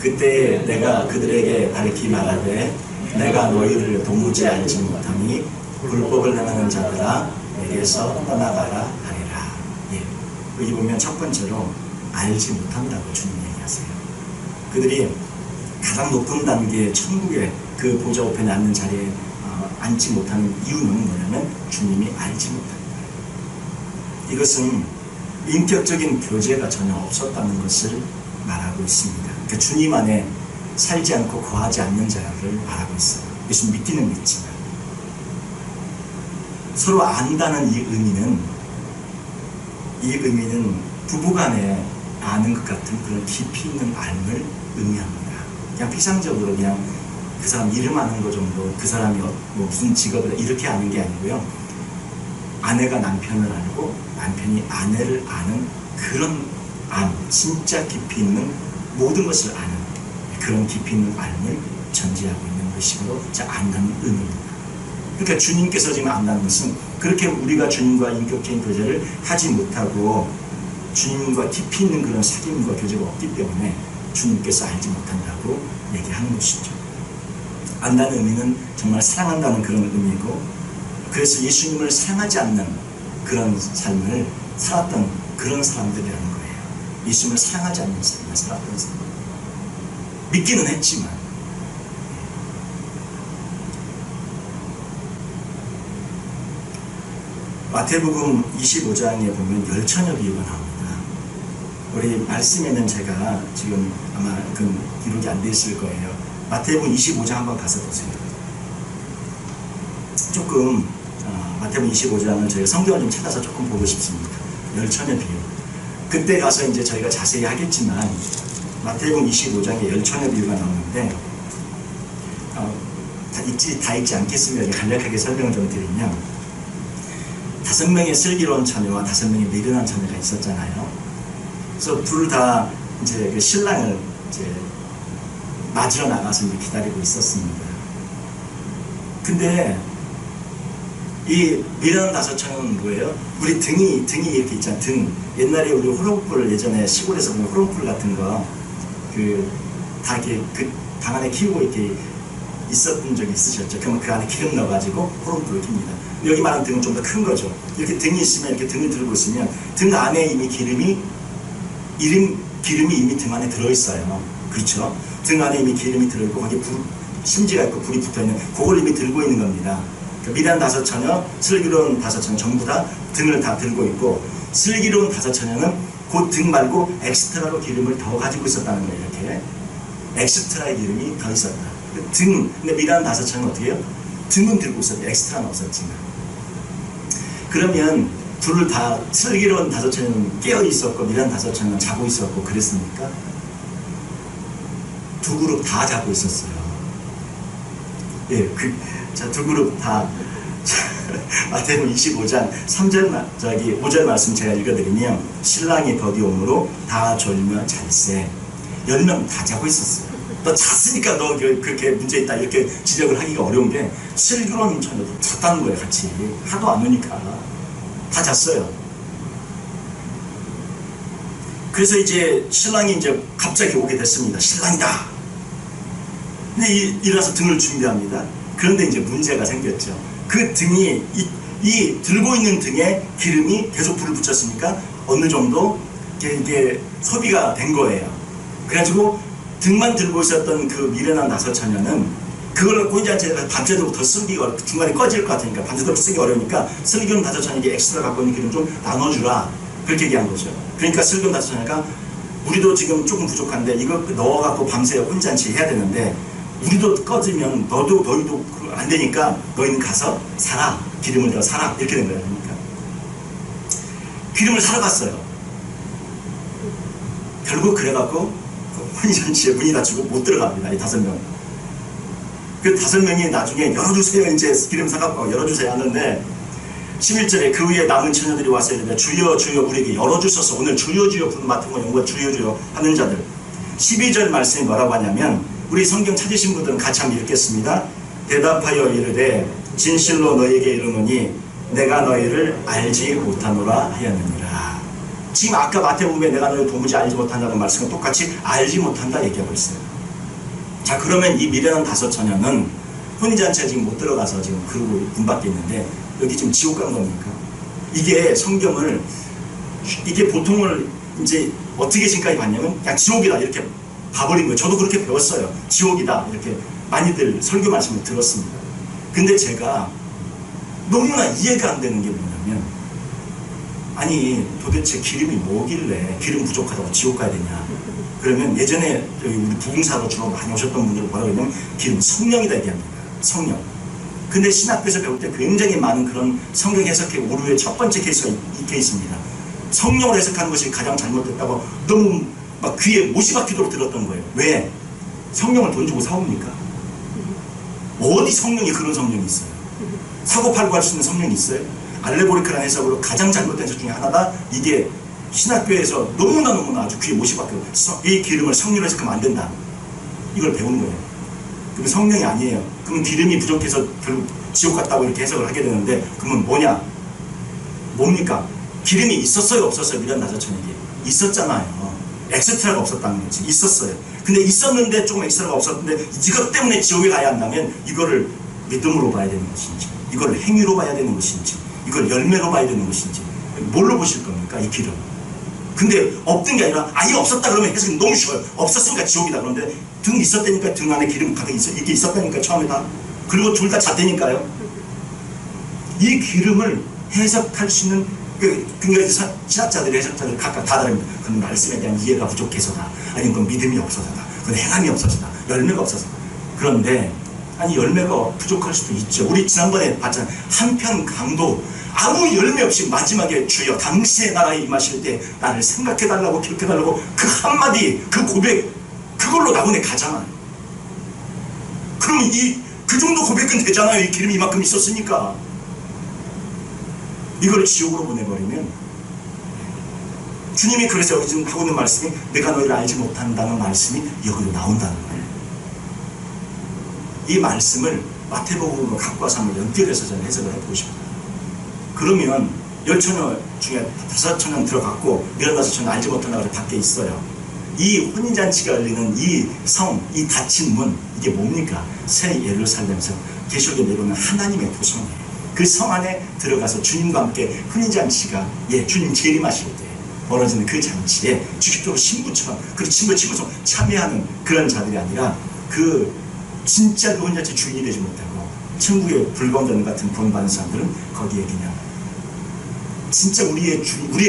그때 내가 그들에게 가르치 말하되 내가 너희를 도무지 알지 못하니 불법을 행하는 자들아 내게서 떠나가라 하리라. 예. 여기 보면 첫 번째로 알지 못한다고 주님 얘기하세요. 그들이 가장 높은 단계의 천국의 그 보좌 우편에 앉는 자리에 앉지 못하는 이유는 뭐냐면 주님이 알지 못합니다. 이것은 인격적인 교제가 전혀 없었다는 것을 말하고 있습니다. 그러니까 주님 안에 살지 않고 거하지 않는 자를 말하고 있어요. 예수 믿기는 믿지만 서로 안다는 이 의미는 부부간에 아는 것 같은 그런 깊이 있는 알을 의미합니다. 그냥 피상적으로 그냥 그 사람 이름 아는 것 정도, 그 사람이 뭐 무슨 직업을 이렇게 아는 게 아니고요. 아내가 남편을 알고 남편이 아내를 아는 그런 진짜 깊이 있는 모든 것을 아는 그런 깊이 있는 알을 전제하고 있는 것이므로 안다는 의미입니다. 그러니까 주님께서 지금 안다는 것은 그렇게 우리가 주님과 인격적인 교제를 하지 못하고 주님과 깊이 있는 그런 사귐과 교제가 없기 때문에 주님께서 알지 못한다고 얘기하는 것이죠. 안다는 의미는 정말 사랑한다는 그런 의미고, 그래서 예수님을 사랑하지 않는 그런 삶을 살았던 그런 사람들이라는 거예요. 예수님을 사랑하지 않는 삶을 살았던 사람. 믿기는 했지만 마태복음 25장에 보면 열처녀 비유가 나옵니다. 우리 말씀에는 제가 지금 아마 그 기록이 안 돼 있을 거예요. 마태복음 25장 한번 가서 보세요. 조금 마태복음 25장을 저희가 성경을 좀 찾아서 조금 보고 싶습니다. 열처녀 비유. 그때 가서 이제 저희가 자세히 하겠지만 마태복음 25장에 열처녀 비유가 나오는데 다 읽지 않겠으면 간략하게 설명을 좀 드리면 5명의 슬기로운 처녀와 5명의 미련한 처녀가 있었잖아요. 그래서 둘 다 이제 그 신랑을 이제 맞으러 나가서 이제 기다리고 있었습니다. 근데 이 미련한 5처녀는 뭐예요? 우리 등이 이렇게 있잖아. 등. 옛날에 우리 호롱불 예전에 시골에서 보면 호롱불 같은 거 다 이렇게 그 방 안에 키우고 이렇게 있었던 적이 있으셨죠? 그러면 그 안에 기름 넣어가지고 호롱불을 킵니다. 여기 말하는 등은 좀 더 큰 거죠. 이렇게 등이 있으면 이렇게 등을 들고 있으면 등 안에 이미 기름이 이미 등 안에 들어있어요. 그렇죠? 등 안에 이미 기름이 들어있고 거기에 심지가 있고 불이 붙어있는 그걸 이미 들고 있는 겁니다. 미련한 5처녀, 슬기로운 5처녀 전부 다 등을 다 들고 있고, 슬기로운 5처녀는 그 등 말고 엑스트라로 기름을 더 가지고 있었다는 거예요. 이렇게 엑스트라의 기름이 더 있었다. 근데 미련한 5처녀는 어떻게 해요? 등은 들고 있었는데 엑스트라는 없었지만. 그러면 둘을 다 슬기로운 5처녀는 깨어 있었고 미련한 5처녀는 자고 있었고 그랬습니까? 두 그룹 다 자고 있었어요. 예, 두 그룹 다 마태복음 25장 5절 말씀 제가 읽어드리면 신랑이 더디오므로 다 졸며 잘세. 10명 다 자고 있었어요. 너 잤으니까 너 그렇게 문제 있다 이렇게 지적을 하기가 어려운 게 슬기로운 처녀도 잤다는 거예요. 같이 하도 안 오니까 다 잤어요. 그래서 이제 신랑이 이제 갑자기 오게 됐습니다. 신랑이다. 근데 일어나서 등을 준비합니다. 그런데 이제 문제가 생겼죠. 그 등이 이 들고 있는 등에 기름이 계속 불을 붙였으니까 어느 정도 이게 소비가 된 거예요. 그래가지고 등만 들고 있었던 그 미련한 5처녀는 그걸 갖고 이제 밤새도록 더 쓰기가 중간에 꺼질 것 같으니까 밤새도록 쓰기 어려우니까 슬기로운 5처녀에게 엑스트라 갖고 있는 기름 좀 나눠주라 그렇게 얘기한 거죠. 그러니까 슬기로운 5처녀가 우리도 지금 조금 부족한데 이거 넣어갖고 밤새 혼잔치 해야 되는데 우리도 꺼지면 너희도 안 되니까 너희는 가서 사라. 기름을 더 사라. 이렇게 된 거예요. 그러니까 기름을 사러 갔어요. 결국 그래갖고 혼인잔치에 문이 닫히고 못 들어갑니다. 이 5명. 그 5명이 나중에 열어주세요 이제 기름 사갖고 열어주세요 하는데 11절에 그 후에 남은 처녀들이 와서 이르되 주여 주여 우리에게 열어주소서. 오늘 주여 주여 부르는 마태복음 연구가 주여 주여 하는 자들. 12절 말씀이 뭐라고 하냐면 우리 성경 찾으신 분들은 같이 한번 읽겠습니다. 대답하여 이르되 진실로 너희에게 이르노니 내가 너희를 알지 못하노라 하였느니라. 지금 아까 마태복음에 내가 너희 도무지 알지 못한다는 말씀과 똑같이 알지 못한다 얘기하고 있어요. 자, 그러면 이 미련한 5 처녀는 혼인잔치에 지금 못 들어가서 지금 그러고 문 밖에 있는데 여기 지금 지옥 간 겁니까? 이게 성경을 이게 보통을 이제 어떻게 지금까지 봤냐면 그냥 지옥이다 이렇게 봐버린 거예요. 저도 그렇게 배웠어요. 지옥이다 이렇게 많이들 설교 말씀을 들었습니다. 근데 제가 너무나 이해가 안 되는 게 뭐냐면 아니 도대체 기름이 뭐길래 기름 부족하다고 지옥 가야 되냐. 그러면 예전에 우리 부흥사로 주로 많이 오셨던 분들은 뭐라고 했냐면 기름 성령이다 얘기합니다. 성령. 근데 신학교에서 배울 때 굉장히 많은 그런 성경 해석의 오류의 첫 번째 케이스가 이 케이스입니다. 성령을 해석하는 것이 가장 잘못됐다고 너무 막 귀에 못이 박히도록 들었던 거예요. 왜? 성령을 돈 주고 사옵니까? 어디 성령이 그런 성령이 있어요? 사고 팔고 할 수 있는 성령이 있어요? 알레고리크라는 해석으로 가장 잘못된 해석 중에 하나가 이게 신학교에서 너무나 아주 귀에 못이 박혀 이 기름을 성령으로 해석하면 안 된다. 이걸 배우는 거예요. 그럼 성령이 아니에요. 그러면 기름이 부족해서 결국 지옥 갔다고 이렇게 해석을 하게 되는데 그러면 뭐냐? 뭡니까? 기름이 있었어요? 없었어요? 미련 5 처녀에게 있었잖아요. 엑스트라가 없었다는 거지. 있었어요. 근데 있었는데 조금 엑스트라가 없었는데 이것 때문에 지옥에 가야 한다면 이거를 믿음으로 봐야 되는 것인지 이걸 행위로 봐야 되는 것인지 이걸 열매로 봐야 되는 것인지 뭘로 보실 겁니까? 이 기름. 근데 없던 게 아니라 아예 없었다 그러면 해석이 너무 쉬워요. 없었으니까 지옥이다. 그런데 등 있었다니까 등 안에 기름 가득 이렇게 있었다니까 처음에 다. 그리고 둘 다 잤다니까요. 이 기름을 해석할 수 있는 그러니까 신학자들이 해석자들 각각 다 다릅니다. 그건 말씀에 대한 이해가 부족해서다. 아니면 그건 믿음이 없어서다. 그건 행함이 없어서다. 열매가 없어서다. 그런데 아니 열매가 부족할 수도 있죠. 우리 지난번에 봤잖아요. 한편 강도 아무 열매 없이 마지막에 주여 당신의 나라에 임하실 때 나를 생각해달라고 기록해달라고 그 한마디 그 고백 그걸로 나군에 가잖아요. 그러면 그 정도 고백은 되잖아요. 이 기름이 이만큼 있었으니까. 이걸 지옥으로 보내버리면 주님이 그래서 여기 지금 하고 있는 말씀이 내가 너희를 알지 못한다는 말씀이 여기로 나온다는 거예요. 이 말씀을 마태복음으로 갖고 와서 한번 연결해서 저는 해석을 해보고 싶어요. 그러면 10처녀 중에 5처녀는 들어갔고 15처녀는 알지 못한다고 밖에 있어요. 이 혼인잔치가 열리는 이 성, 이 닫힌 문 이게 뭡니까? 새 예루살렘에서 계시록에 내려오는 하나님의 도성이에요. 그 성 안에 들어가서 주님과 함께 혼인잔치가 주님 재림하실 때 벌어지는 그 잔치에 주식적으로 신부처럼 그 신부 치고서 참여하는 그런 자들이 아니라 그 진짜 그 혼인잔치 주인이 되지 못하고 천국의 불광전 같은 돈 받는 사람들은 거기에 그냥 진짜 우리의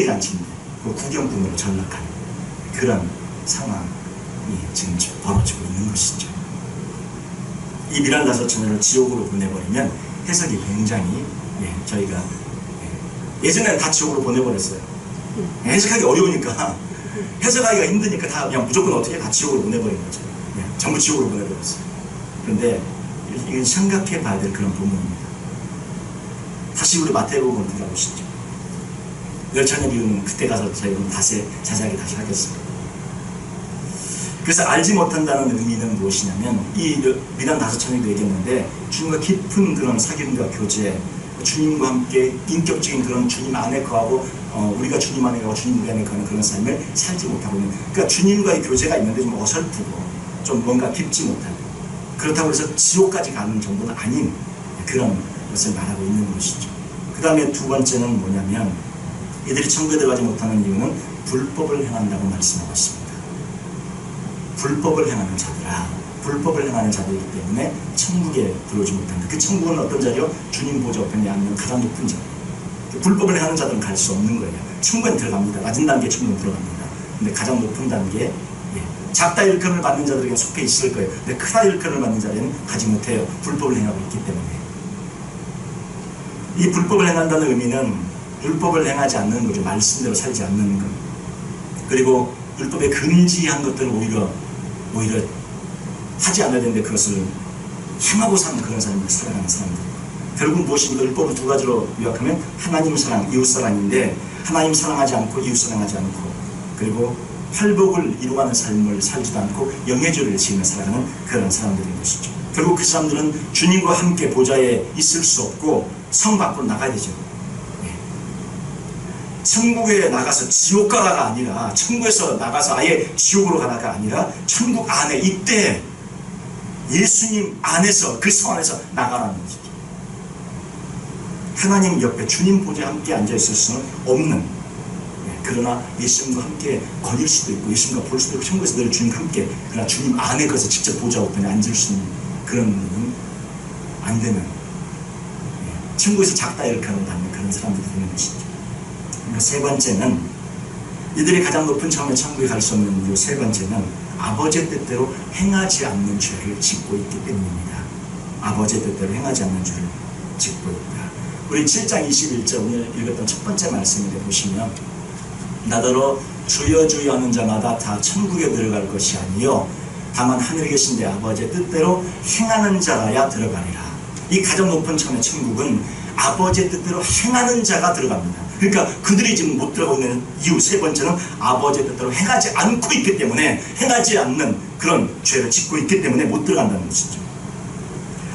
잔치인데 그 구경꾼으로 전락하는 그런 상황이 지금 벌어지고 있는 것이죠. 이 미란 5 처녀를 지옥으로 보내버리면 해석이 굉장히 저희가 예전에는 다 지옥으로 보내버렸어요. 해석하기 어려우니까 해석하기가 힘드니까 다 그냥 무조건 어떻게 다 지옥으로 보내버린 거죠. 전부 지옥으로 보내버렸어요. 그런데 이건 생각해 봐야 될 그런 부분입니다. 다시 우리 마태복음으로 돌아보시죠. 10처녀 비유는 그때 가서 저희는 자세하게 다시 하겠습니다. 그래서 알지 못한다는 의미는 무엇이냐면 이 미란 5 처녀도 얘기했는데 주님과 깊은 그런 사귐과 교제 주님과 함께 인격적인 그런 주님 안에 거하고 우리가 주님 안에 거하고 주님 우리 안에 거하는 그런 삶을 살지 못하고 있는 그러니까 주님과의 교제가 있는데 좀 어설프고 좀 뭔가 깊지 못하고 그렇다고 해서 지옥까지 가는 정도는 아닌 그런 것을 말하고 있는 것이죠. 그 다음에 2번째는 뭐냐면 이들이 천국에 들어가지 못하는 이유는 불법을 행한다고 말씀하고 있습니다. 불법을 행하는 자들아, 불법을 행하는 자들이기 때문에 천국에 들어오지 못한다. 그 천국은 어떤 자리요? 주님 보좌 우편에 앉는 가장 높은 자리. 불법을 행하는 자들은 갈 수 없는 거예요. 천국에 들어갑니다. 낮은 단계 천국에 들어갑니다. 근데 가장 높은 단계 작다 일컬음을 받는 자들에게 속해 있을 거예요. 근데 크다 일컬음을 받는 자들은 가지 못해요. 불법을 행하고 있기 때문에. 이 불법을 행한다는 의미는 율법을 행하지 않는 거죠. 말씀대로 살지 않는 것. 그리고 율법에 금지한 것들을 오히려 하지 않아야 되는데 그것을 행하고 사는 그런 삶을 살아가는 사람들. 결국 무엇인가 율법을 두 가지로 요약하면 하나님 사랑, 이웃 사랑인데, 하나님 사랑하지 않고 이웃 사랑하지 않고, 그리고 활복을 이루어가는 삶을 살지도 않고 영예주의를 지으며 살아가는 그런 사람들인 것이죠. 결국 그 사람들은 주님과 함께 보좌에 있을 수 없고 성 밖으로 나가야 되죠. 천국에 나가서 지옥 가라가 아니라, 천국에서 나가서 아예 지옥으로 가라가 아니라 천국 안에 이때 예수님 안에서, 그 성 안에서 나가라는 것이죠. 하나님 옆에 주님 보좌에 함께 앉아있을 수는 없는, 그러나 예수님과 함께 거닐 수도 있고 예수님과 볼 수도 있고 천국에서 늘 주님과 함께, 그러나 주님 안에 가서 직접 보좌 우편에 앉을 수 있는 그런 분은 안 되는, 천국에서 작다 이렇게 하는 그런 사람들이 되는 것이죠. 그러니까 세 번째는, 이들이 가장 높은 처음에 천국에 갈 수 없는 이유 세 번째는 아버지의 뜻대로 행하지 않는 죄를 짓고 있기 때문입니다. 아버지의 뜻대로 행하지 않는 죄를 짓고 있다. 우리 7장 21절 오늘 읽었던 첫 번째 말씀인데 보시면, 나더러 주여 주여 하는 자마다 다 천국에 들어갈 것이 아니요 다만 하늘에 계신 내 아버지의 뜻대로 행하는 자라야 들어가리라. 이 가장 높은 처음의 천국은 아버지의 뜻대로 행하는 자가 들어갑니다. 그러니까 그들이 지금 못 들어가고 있는 이유 세 번째는 아버지의 뜻대로 행하지 않고 있기 때문에, 행하지 않는 그런 죄를 짓고 있기 때문에 못 들어간다는 것이죠.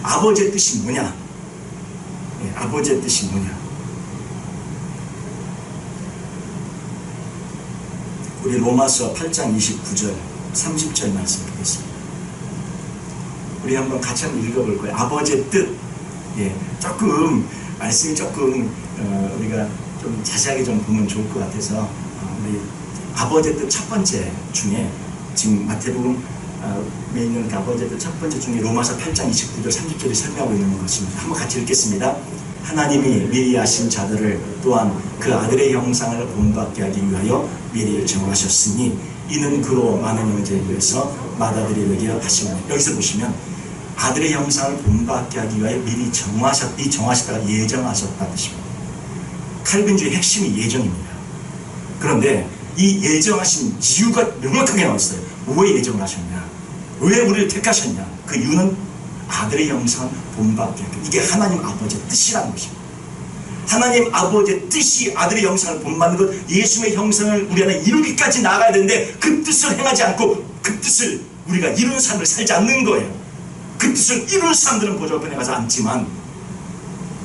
아버지의 뜻이 뭐냐? 아버지의 뜻이 뭐냐? 우리 로마서 8장 29절 30절 말씀 보겠습니다. 우리 한번 같이 한번 읽어볼 거예요. 아버지의 뜻. 조금 말씀이 조금 우리가 좀 자세하게 좀 보면 좋을 것 같아서, 우리 아버지의 뜻 첫 번째 중에 지금 마태복음 에 있는 그 아버지의 뜻 첫 번째 중에 로마서 8장 29절 30절이 설명하고 있는 것입니다. 한번 같이 읽겠습니다. 하나님이 미리 아신 자들을 또한 그 아들의 형상을 본받게 하기 위하여 미리 정하셨으니 이는 그로 많은 형제에 의해서 맏아들이 되게 하시오니. 여기서 보시면 아들의 형상을 본받게 하기 위하여 미리 정하셨다가 예정하셨다는 뜻입니다. 칼빈주의 핵심이 예정입니다. 그런데 이 예정하신 이유가 명확하게 나와 있어요. 왜 예정을 하셨냐? 왜 우리를 택하셨냐? 그 이유는 아들의 형상을 본받게 하기. 이게 하나님 아버지의 뜻이라는 것입니다. 하나님 아버지의 뜻이 아들의 형상을 본받는 것, 예수의 형상을 우리 안에 이루기까지 나아가야 되는데 그 뜻을 행하지 않고 그 뜻을 우리가 이루는 삶을 살지 않는 거예요. 그 뜻을 이루는 사람들은 보좌 우편에 가서 앉지만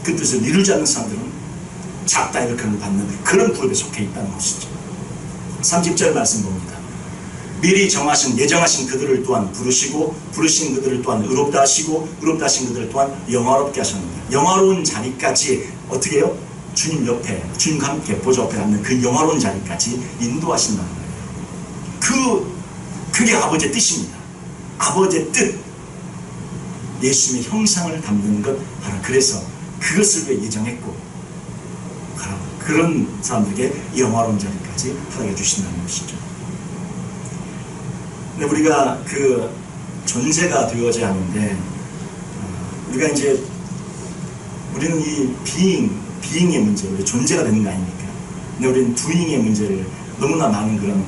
그 뜻을 이루지 않는 사람들은 작다 이렇게 받는 그런 그룹에 속해 있다는 것이죠. 30절 말씀 봅니다. 미리 정하신, 예정하신 그들을 또한 부르시고 부르신 그들을 또한 의롭다 하시고 의롭다 하신 그들을 또한 영화롭게 하셨느니라. 영화로운 자리까지 어떻게 해요? 주님 옆에, 주님과 함께 보좌 앞에 앉는 그 영화로운 자리까지 인도하신다는 거예요. 그게 아버지의 뜻입니다. 아버지의 뜻, 예수님의 형상을 담는 것, 바로 그래서 그것을 왜 예정했고 바로 그런 사람들에게 영화로운 자리까지 허락해 주신다는 것이죠. 근데 우리가 그 존재가 되어져야 하는데, 우리가 이제 우리는 이 비잉의 문제, 우리 존재가 되는 거 아닙니까? 근데 우리는 doing의 문제를 너무나 많은 그런,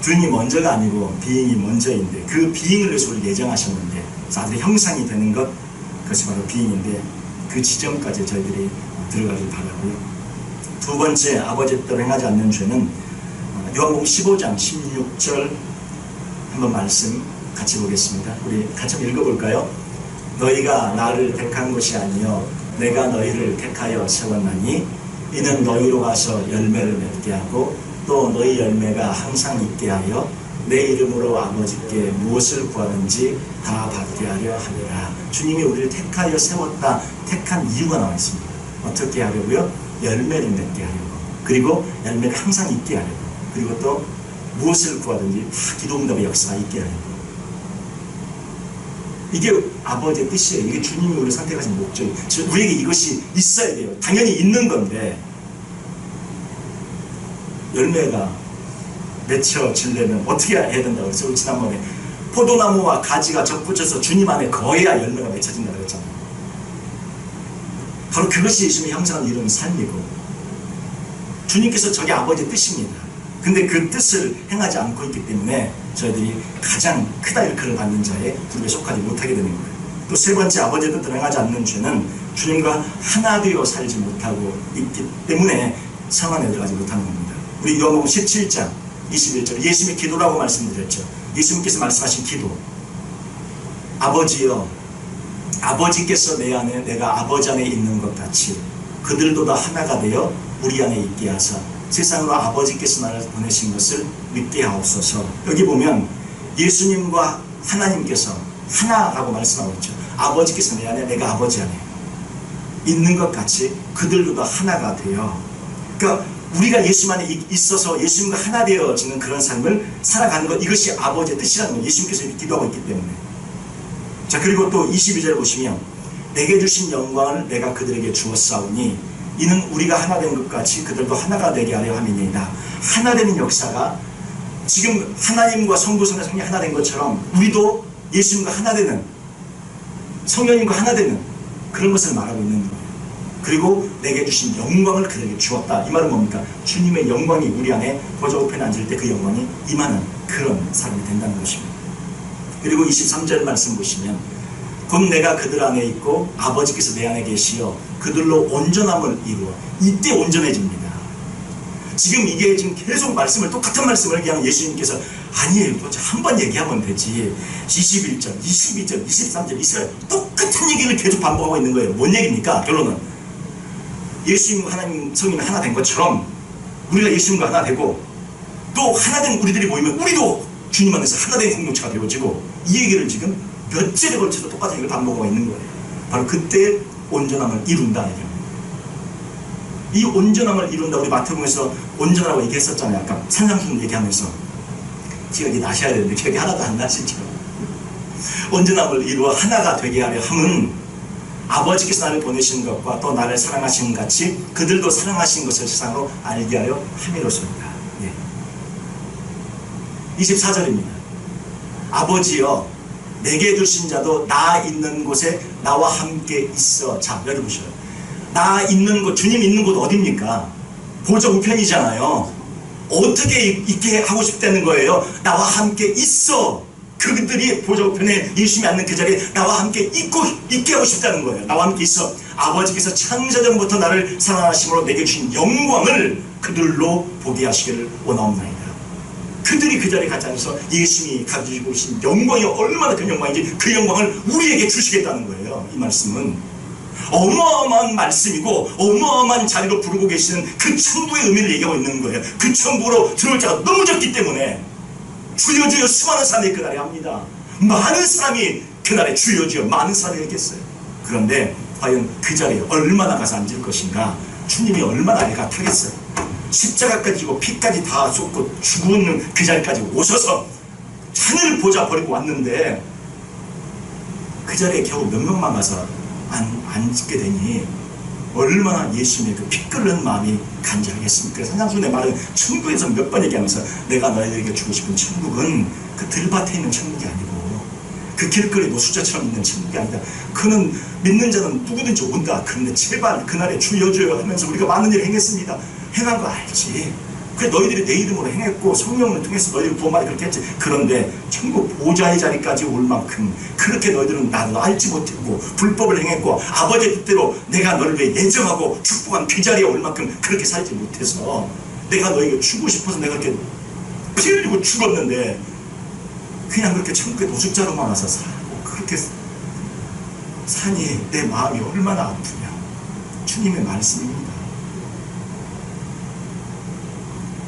doing이 먼저가 아니고 being이 먼저인데, 그 being을 위해서 우리를 예정하셨는데, 아들의 형상이 되는 것, 그것이 바로 being인데, 그 지점까지 저희들이 들어가길 바라고요. 두 번째, 아버지의 뜻대로 행하지 않는 죄는 요한복음 15장 16절 한번 말씀 같이 보겠습니다. 우리 같이 한번 읽어볼까요? 너희가 나를 택한 것이 아니요 내가 너희를 택하여 세웠나니 이는 너희로 가서 열매를 맺게 하고 또 너희 열매가 항상 있게 하여 내 이름으로 아버지께 무엇을 구하든지 다 받게 하려 하리라. 주님이 우리를 택하여 세웠다, 택한 이유가 나와 있습니다. 어떻게 하려고요? 열매를 맺게 하려고, 그리고 열매가 항상 있게 하려고, 그리고 또 무엇을 구하든지 다 기도응답의 역사가 있게 하려고. 이게 아버지의 뜻이에요. 이게 주님이 우리를 선택하신 목적이에요. 우리에게 이것이 있어야 돼요. 당연히 있는 건데, 열매가 맺혀지려면 어떻게 해야 된다고 그랬어요? 지난번에 포도나무와 가지가 접붙여서 주님 안에 거해야 열매가 맺혀진다고 그랬잖아요. 바로 그것이 예수님의 형상을 이루는 삶이고, 주님께서 저게 아버지의 뜻입니다. 근데 그 뜻을 행하지 않고 있기 때문에 저희들이 가장 크다 일컬을 받는 자의 그룹에 속하지 못하게 되는 거예요. 또 세 번째, 아버지의 뜻대로 행하지 않는 죄는 주님과 하나 되어 살지 못하고 있기 때문에 성 안에 들어가지 못하는 겁니다. 우리 요한복음 17장 21절, 예수님의 기도라고 말씀드렸죠. 예수님께서 말씀하신 기도, 아버지여, 아버지께서 내 안에, 내가 아버지 안에 있는 것 같이 그들도 다 하나가 되어 우리 안에 있게 하사 세상으로 아버지께서 나를 보내신 것을 믿게 하옵소서. 여기 보면 예수님과 하나님께서 하나라고 말씀하고 있죠. 아버지께서 내 안에, 내가 아버지 안에 있는 것 같이 그들도 다 하나가 되어, 그러니까 우리가 예수 안에 있어서 예수님과 하나 되어지는 그런 삶을 살아가는 것, 이것이 아버지의 뜻이라는 거예요. 예수님께서 이렇게 기도하고 있기 때문에. 자, 그리고 또 22절 보시면 내게 주신 영광을 내가 그들에게 주었사오니 이는 우리가 하나 된 것 같이 그들도 하나가 되게 하려 함이니이다. 하나 되는 역사가 지금 하나님과 성부성의 성령이 하나 된 것처럼 우리도 예수님과 하나 되는, 성령님과 하나 되는 그런 것을 말하고 있는 거예요. 그리고 내게 주신 영광을 그들에게 주었다. 이 말은 뭡니까? 주님의 영광이 우리 안에 보좌 우편에 앉을 때 그 영광이 임하는 그런 사람이 된다는 것입니다. 그리고 23절 말씀 보시면 곧 내가 그들 안에 있고 아버지께서 내 안에 계시어 그들로 온전함을 이루어, 이때 온전해집니다. 지금 이게 지금 계속 말씀을, 똑같은 말씀을 그냥 예수님께서 아니에요, 한 번 얘기하면 되지, 21절, 22절, 23절, 24절 똑같은 얘기를 계속 반복하고 있는 거예요. 뭔 얘기입니까? 결론은 예수님과 하나님, 성령이 하나 된 것처럼 우리가 예수님과 하나 되고 또 하나 된 우리들이 모이면 우리도 주님 안에서 하나 된 공동체가 되어지고, 이 얘기를 지금 몇 절에 걸쳐서 똑같은 얘기를 반복하고 있는 거예요. 바로 그때 온전함을 이룬다. 이 온전함을 이룬다. 우리 마태복음에서 온전하라고 얘기했었잖아요. 아까 산상수훈 얘기하면서 기억이 나셔야 되는데 기억이 하나도 안 나시죠. 온전함을 이루어 하나가 되게 하려 함은 아버지께서 나를 보내신 것과 또 나를 사랑하신 것 같이 그들도 사랑하신 것을 세상으로 알게 하려 함이로소이다. 24절입니다. 아버지여, 내게 주신 자도 나 있는 곳에 나와 함께 있어. 자, 여기 보셔요. 나 있는 곳, 주님 있는 곳 어디입니까? 보좌 우편이잖아요. 어떻게 있게 하고 싶다는 거예요? 나와 함께 있어. 그들이 보좌 우편에 예수님이 앉는 그 자리에 나와 함께 있게 하고 싶다는 거예요. 나와 함께 있어. 아버지께서 창세전부터 나를 사랑하심으로 내게 주신 영광을 그들로 보게 하시기를 원하옵나이다. 그들이 그 자리에 같이 앉아서 예수님이 가지고 계신 영광이 얼마나 큰 영광인지 그 영광을 우리에게 주시겠다는 거예요. 이 말씀은 어마어마한 말씀이고 어마어마한 자리로 부르고 계시는 그 천국의 의미를 얘기하고 있는 거예요. 그 천국으로 들어올 자가 너무 적기 때문에 주여 주여 수많은 사람이 그날에 합니다. 많은 사람이 그날에 주여 주여 많은 사람이 했겠어요. 그런데 과연 그 자리에 얼마나 가서 앉을 것인가? 주님이 얼마나 애가 타겠어요. 십자가까지 지고 피까지 다 쏟고 죽는 그 자리까지 오셔서 하늘을 보자 버리고 왔는데 그 자리에 겨우 몇 명만 가서 앉게 되니 얼마나 예수님의 그 피 끓는 마음이 간절하겠습니까? 산상수훈의 말은 천국에서 몇 번 얘기하면서 내가 너희들에게 주고 싶은 천국은 그 들밭에 있는 천국이 아니고 그 길거리 노숙자처럼 있는 천국이 아니다. 그는 믿는 자는 누구든지 온다. 그런데 제발 그날에 주여 주여 하면서 우리가 많은 일을 행했습니다. 행한 거 알지. 그래 너희들이 내 이름으로 행했고 성령을 통해서 너희를 구원하게 그렇게 했지. 그런데 천국 보좌의 자리까지 올 만큼 그렇게 너희들은 나도 알지 못했고 불법을 행했고 아버지의 뜻대로 내가 너를 위해 예정하고 축복한 그 자리에 올 만큼 그렇게 살지 못해서 내가 너희에게 주고 싶어서 내가 그렇게 피 흘리고 죽었는데 그냥 그렇게 천국의 노숙자로만 와서 살고 그렇게 사니 내 마음이 얼마나 아프냐. 주님의 말씀입니다.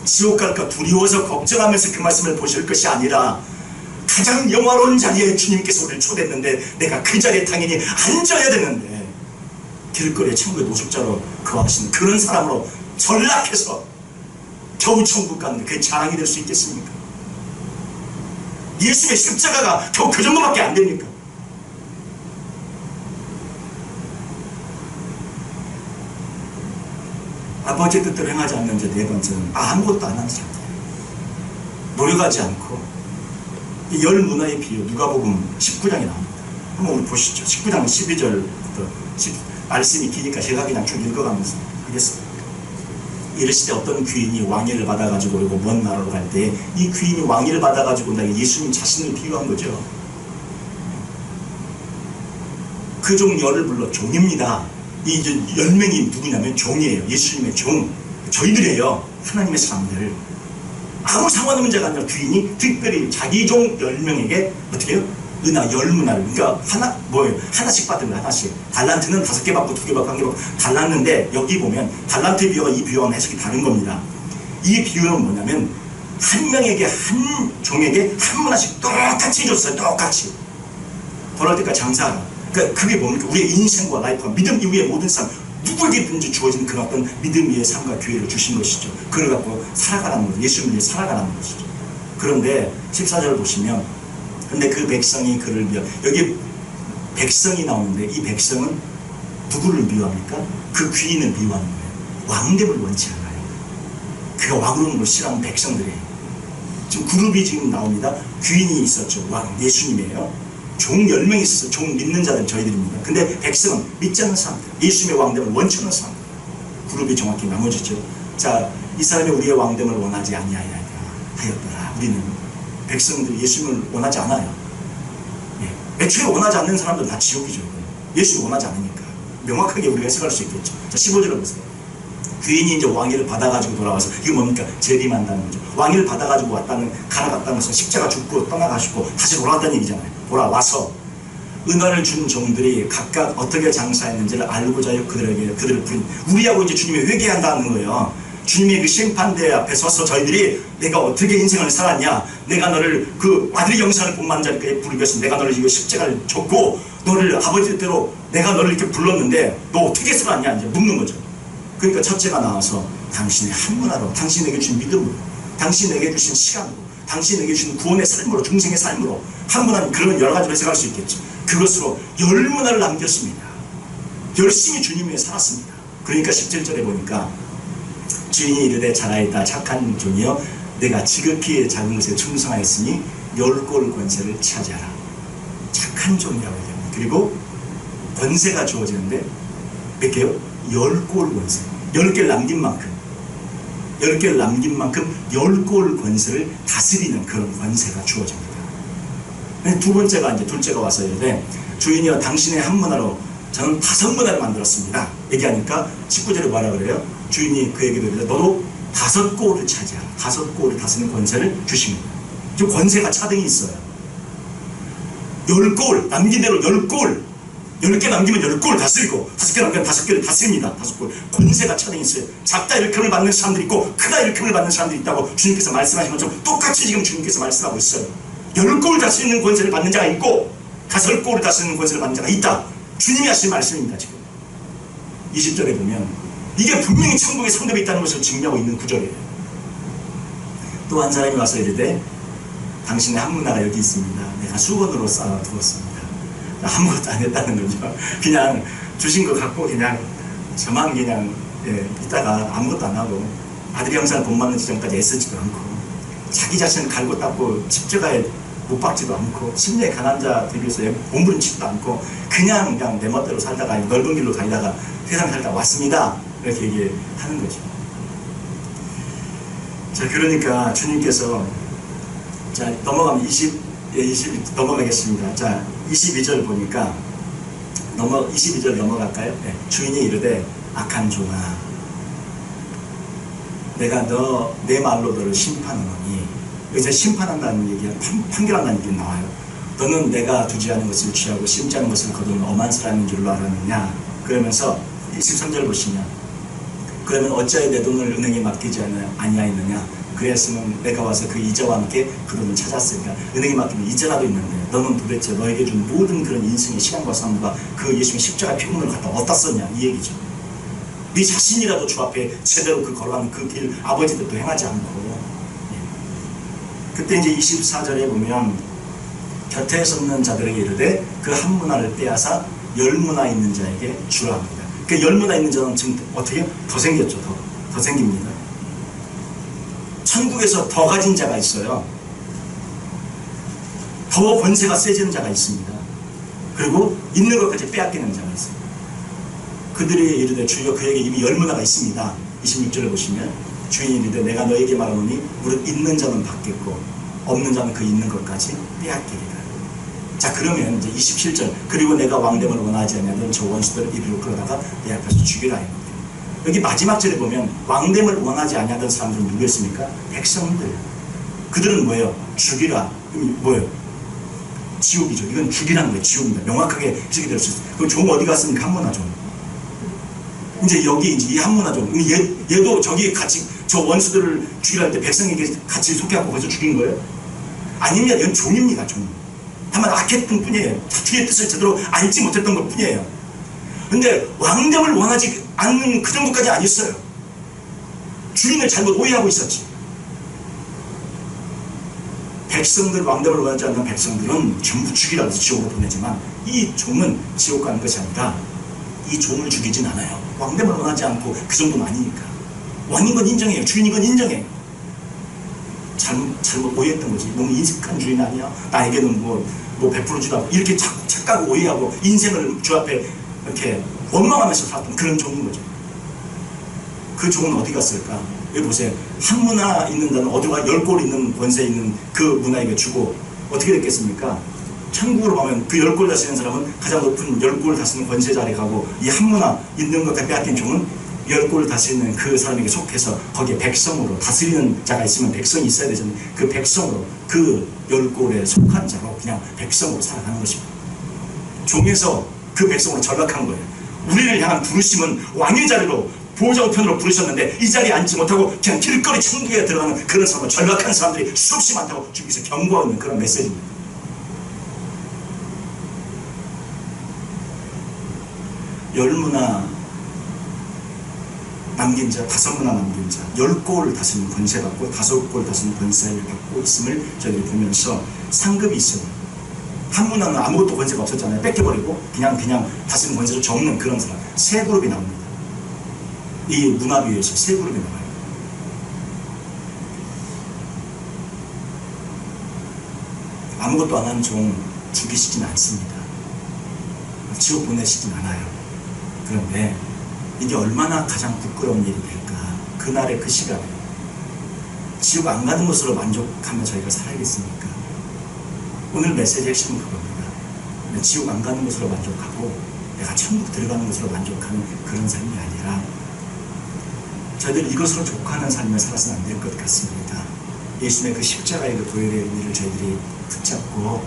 지옥 갈까 두려워서 걱정하면서 그 말씀을 보실 것이 아니라 가장 영화로운 자리에 주님께서 우리를 초대했는데 내가 그 자리에 당연히 앉아야 되는데 길거리에 천국의 노숙자로 거하시는 그런 사람으로 전락해서 겨우 천국 가는 게 그게 자랑이 될 수 있겠습니까? 예수의 십자가가 겨우 그 정도밖에 안 됩니까? 아버지의 뜻대로 행하지 않는 자 네 번째는 아무것도 안 하는 사람들. 노력하지 않고 열 문화의 비유 누가복음 19장에 나옵니다. 한번 우리 보시죠. 19장 12절부터 말씀이 기니까 제가 그냥 쭉 읽어가면서 하겠습니다. 이르시되 어떤 귀인이 왕위를 받아가지고 그리고 먼 나라로 갈 때 이 귀인이 왕위를 받아가지고 온다. 예수님 자신을 비유한 거죠. 그 종 열을 불러 종입니다. 이 이제 10명이 누구냐면 종이에요. 예수님의 종. 저희들이에요. 하나님의 사람들. 아무 상관 문제가 아니라 귀인이 특별히 자기 종 10명에게 어떻게 해요? 은하 열문화를, 그러니까 하나씩 받은 거야. 하나씩. 달란트는 5개 받고 2개 받고 1개 받고 달랐는데, 여기 보면 달란트 비유와 이 비유와 해석이 다른 겁니다. 이 비유는 뭐냐면 한 명에게, 한 종에게 한 문화씩 똑같이 줬어요. 똑같이. 돌아올 때까지 장사하라. 그러니까 그게 뭡니까? 우리의 인생과 라이프와 믿음 이후의 모든 삶, 누구에게든지 주어진 그런 어떤 믿음 위의 삶과 기회를 주신 것이죠. 그걸 갖고 살아가라는 거죠. 예수님 위해 살아가라는 것이죠. 그런데 14절 보시면, 근데 그 백성이 그를 여기 백성이 나오는데, 이 백성은 누구를 미워합니까? 그 귀인을 미워하는 거예요. 왕됨을 원치 않아요. 그가 왕으로 오는 걸 싫어하는 백성들이에요. 지금 그룹이 지금 나옵니다. 귀인이 있었죠. 왕, 예수님이에요. 종 10명이 있었어요. 종 믿는 자들은 저희들입니다. 근데 백성은 믿지 않는 사람들, 예수님의 왕됨을 원치 않는 사람들. 그룹이 정확히 나눠지죠. 자, 이 사람이 우리의 왕됨을 원하지 아니하였더라. 우리는 백성들이 예수님을 원하지 않아요. 예. 애초에 원하지 않는 사람들은 다 지옥이죠. 예수를 원하지 않으니까. 명확하게 우리가 해석할 수 있겠죠. 자, 15절을 보세요. 귀인이 이제 왕위를 받아가지고 돌아와서, 이게 뭡니까? 재림한다는 거죠. 왕위를 받아가지고 갈아갔다는 것은 십자가 죽고 떠나가시고 다시 돌아왔다는 얘기잖아요. 돌아와서 은혜를 준 종들이 각각 어떻게 장사했는지를 알고자 하여 그들을 부른, 우리하고 이제 주님이 회개한다는 거예요. 주님의 그 심판대 앞에 서서 저희들이 내가 어떻게 인생을 살았냐, 내가 너를 그 아들의 영상을 본만 자리까지 부르기 위해서 내가 너를 이거 십자가를 줬고, 너를 아버지 뜻대로 내가 너를 이렇게 불렀는데 너 어떻게 살았냐 이제 묻는 거죠. 그러니까 첫째가 나와서 당신의 한 문화로, 당신에게 주신 믿음으로, 당신에게 주신 시간으로, 당신에게 주신 구원의 삶으로, 중생의 삶으로, 한 문화는 그러면 여러 가지로 해석할 수 있겠죠. 그것으로 10문화를 남겼습니다. 열심히 주님 위해 살았습니다. 그러니까 17절에 보니까 주인이 이르되 잘하였다 착한 종이여, 내가 지극히 작은 것에 충성하였으니 10골 권세를 차지하라. 착한 종이라고 얘기합니다. 그리고 권세가 주어지는데 몇 개요? 10골 권세. 10개를 남긴 만큼, 10개를 남긴 만큼 10골 권세를 다스리는 그런 권세가 주어집니다. 두 번째가 이제 둘째가 와서 이르되 주인이여 당신의 한 문화로 저는 5문화를 만들었습니다. 얘기하니까 19절에 뭐라 그래요? 주인이 그에게 이르되 너도 5골을 차지하라. 5골을 다스리는 권세를 주십니다. 지금 권세가 차등이 있어요. 10골 남긴 대로 10골, 10개 남기면 10골을 다스리고 5개 남기면 5개를 다스립니다. 5골. 권세가 차등이 있어요. 작다 일컬음을 받는 사람들이 있고 크다 일컬음을 받는 사람들이 있다고 주님께서 말씀하신 것처럼 똑같이 지금 주님께서 말씀하고 있어요. 10골을 다스리는 권세를 받는 자가 있고 5골을 다스리는 권세를 받는 자가 있다. 주님이 하신 말씀입니다. 지금 20절에 보면 이게 분명히 천국의 상급이 있다는 것을 증명하고 있는 구절이에요. 또 한 사람이 와서 이르되 당신의 한 문화가 여기 있습니다. 내가 수건으로 쌓아두었습니다. 아무것도 안 했다는 거죠. 그냥 주신 거 갖고 그냥 저만 그냥 있다가 아무것도 안 하고 아들의 형상을 본받는 지점까지 애쓰지도 않고 자기 자신을 갈고 닦고 십자가에 못 박지도 않고 심령의 가난한 자 대비해서 몸부림치지도 않고 그냥 내 멋대로 살다가 넓은 길로 다니다가 세상 살다 왔습니다. 이렇게 얘기하는 거죠. 자, 그러니까 주님께서, 자, 넘어가면 20 넘어가겠습니다. 자, 22절 보니까 22절 넘어갈까요? 네. 주인이 이르되 악한 종아, 내가 내 말로 너를 심판하노니, 여기서 심판한다는 얘기가 판결한다는 얘기 나와요. 너는 내가 두지 않은 것을 취하고 심지 않은 것을 거두는 엄한 사람인 줄로 알았느냐. 그러면서 23절 보시면 그러면 어찌하여 내 돈을 은행에 맡기지 아니하였느냐. 그랬으면 내가 와서 그 이자와 함께 그 돈을 찾았으니까. 은행에 맡기면 이자라도 있는데 너는 도대체 너에게 준 모든 그런 인생의 시간과 삶과 그 예수님의 십자가 피부문을 갖다 어디다 썼냐 이 얘기죠. 네 자신이라도 주 앞에 제대로 그 걸어가는 그 길 아버지 뜻도 행하지 않고. 그때 이제 24절에 보면 곁에 섰는 자들에게 이르되 그 한 문화를 빼앗아 10문화 있는 자에게 주라 합니다. 그 10문화 있는 자는 지금 어떻게 더 생겼죠. 더 생깁니다. 천국에서 더 가진 자가 있어요. 더 권세가 세지는 자가 있습니다. 그리고 있는 것까지 빼앗기는 자가 있어요. 그들이 이르되 주여 그에게 이미 10문화가 있습니다. 26절을 보시면 주인이 이르되 내가 너에게 말하노니 무릇 있는 자는 받겠고 없는 자는 그 있는 것까지 빼앗기리라. 자, 그러면 이제 27절, 그리고 내가 왕됨을 원하지 않냐면 저 원수들을 이리로 끌어다가 내 앞에서 죽이라 이거예요. 여기 마지막 절에 보면 왕됨을 원하지 않냐던 사람들은 누구였습니까? 백성들. 그들은 뭐예요? 죽이라. 뭐예요? 지옥이죠. 이건 죽이라는 거예요. 지옥입니다. 명확하게 해석이 될 수 있어요. 그럼 종 어디 갔습니까? 한문화 종. 이제 여기 이제 이 한문화 종. 얘도 저기 같이 저 원수들을 죽이라 할 때 백성에게 같이 속해갖고 거기서 죽인 거예요? 아닙니다. 이건 종입니다. 종. 다만 악했던 뿐이에요. 자투의 뜻을 제대로 알지 못했던 것 뿐이에요. 근데 왕됨을 원하지 않는 그 정도까지 아니었어요. 주인을 잘못 오해하고 있었지. 백성들, 왕됨을 원하지 않는 백성들은 전부 죽이라 해서 지옥으로 보내지만 이 종은 지옥 가는 것이 아니라 이 종을 죽이진 않아요. 왕됨을 원하지 않고 그 정도는 아니니까. 왕인 건 인정해요. 주인인 건 인정해요. 잘못 오해했던 거지. 너무 인식한 주인 아니야? 나에게는 뭐 100% 주다. 이렇게 착각 오해하고 인생을 주 앞에 이렇게 원망하면서 살았던 그런 종인 거죠. 그 종은 어디 갔을까? 여기 보세요. 한 문화 있는다는 어디가 10골 있는 권세 있는 그 문화에게 주고 어떻게 됐겠습니까? 천국으로 가면 그 10골 다스리는 사람은 가장 높은 10골 다스리는 권세 자리에 가고 이 한 문화 있는 것과 빼앗긴 종은 10골 다스리는 그 사람에게 속해서 거기에 백성으로 다스리는 자가 있으면 백성이 있어야 되잖아요. 그 백성으로 그 10골에 속한 자로 그냥 백성으로 살아가는 것입니다. 종에서 그 백성으로 전락한 거예요. 우리를 향한 부르심은 왕의 자리로 보호자 우편으로 부르셨는데 이 자리에 앉지 못하고 그냥 길거리 천국에 들어가는 그런 사람을 전락한 사람들이 수없이 많다고 주께서 경고하고 있는 그런 메시지입니다. 열문화 남긴 자, 5문화 남긴 자, 10골을 다스리는 권세 받고 5골 다스리는 권세를 받고 있음을 저희들이 보면서 상급이 있어요. 한 문화는 아무것도 권세가 없었잖아요. 뺏겨버리고 그냥 다스리는 권세조차 없는 그런 사람. 세 그룹이 나옵니다. 이 문화비에서 세 그룹이 나와요. 아무것도 안 하는 종 죽이시진 않습니다. 지옥 보내시진 않아요. 그런데 이게 얼마나 가장 부끄러운 일이 될까. 그날의 그 시간에 지옥 안 가는 것으로 만족하며 저희가 살아야겠습니까? 오늘 메시지의 핵심은 그겁니다. 지옥 안 가는 것으로 만족하고 내가 천국 들어가는 것으로 만족하는 그런 삶이 아니라 저희들 이것으로 족하는 삶을 살아서는 안 될 것 같습니다. 예수님의 그 십자가의 그 보혈의 의미를 저희들이 붙잡고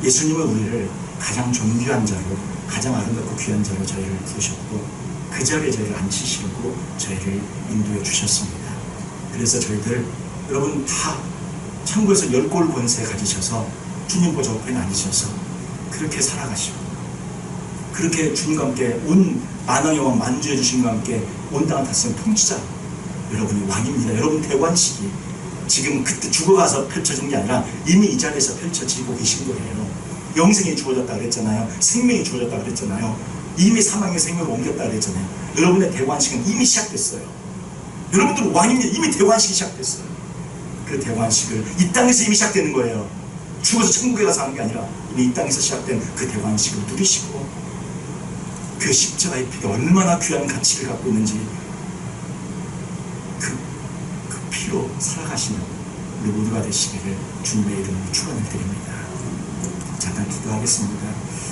예수님은 우리를 가장 존귀한 자로 가장 아름답고 귀한 자로 저희를 부르셨고 그 자리에 저희를 앉히시고 저희를 인도해 주셨습니다. 그래서 저희들 여러분 다 천국에서 10골 권세 가지셔서 주님 보좌 우편에 앉으셔서 그렇게 살아가시고 그렇게 주님과 함께 온 만왕의 왕 만주해 주신과 함께 온 땅을 다스리는 통치자 여러분이 왕입니다. 여러분 대관식이 지금 그때 죽어가서 펼쳐진 게 아니라 이미 이 자리에서 펼쳐지고 계신 거예요. 영생이 주어졌다 그랬잖아요. 생명이 주어졌다 그랬잖아요. 이미 사망의 생명으로 옮겼다 그랬잖아요. 여러분의 대관식은 이미 시작됐어요. 여러분들은 왕입니다. 이미 대관식이 시작됐어요. 그 대관식을 이 땅에서 이미 시작되는 거예요. 죽어서 천국에 가서 하는 게 아니라 이미 이 땅에서 시작된 그 대관식을 누리시고 그 십자가의 피가 얼마나 귀한 가치를 갖고 있는지 그 피로 살아가시는 우리 모두가 되시기를 주님의 이름으로 축원을 드립니다. 잠깐 기도하겠습니다.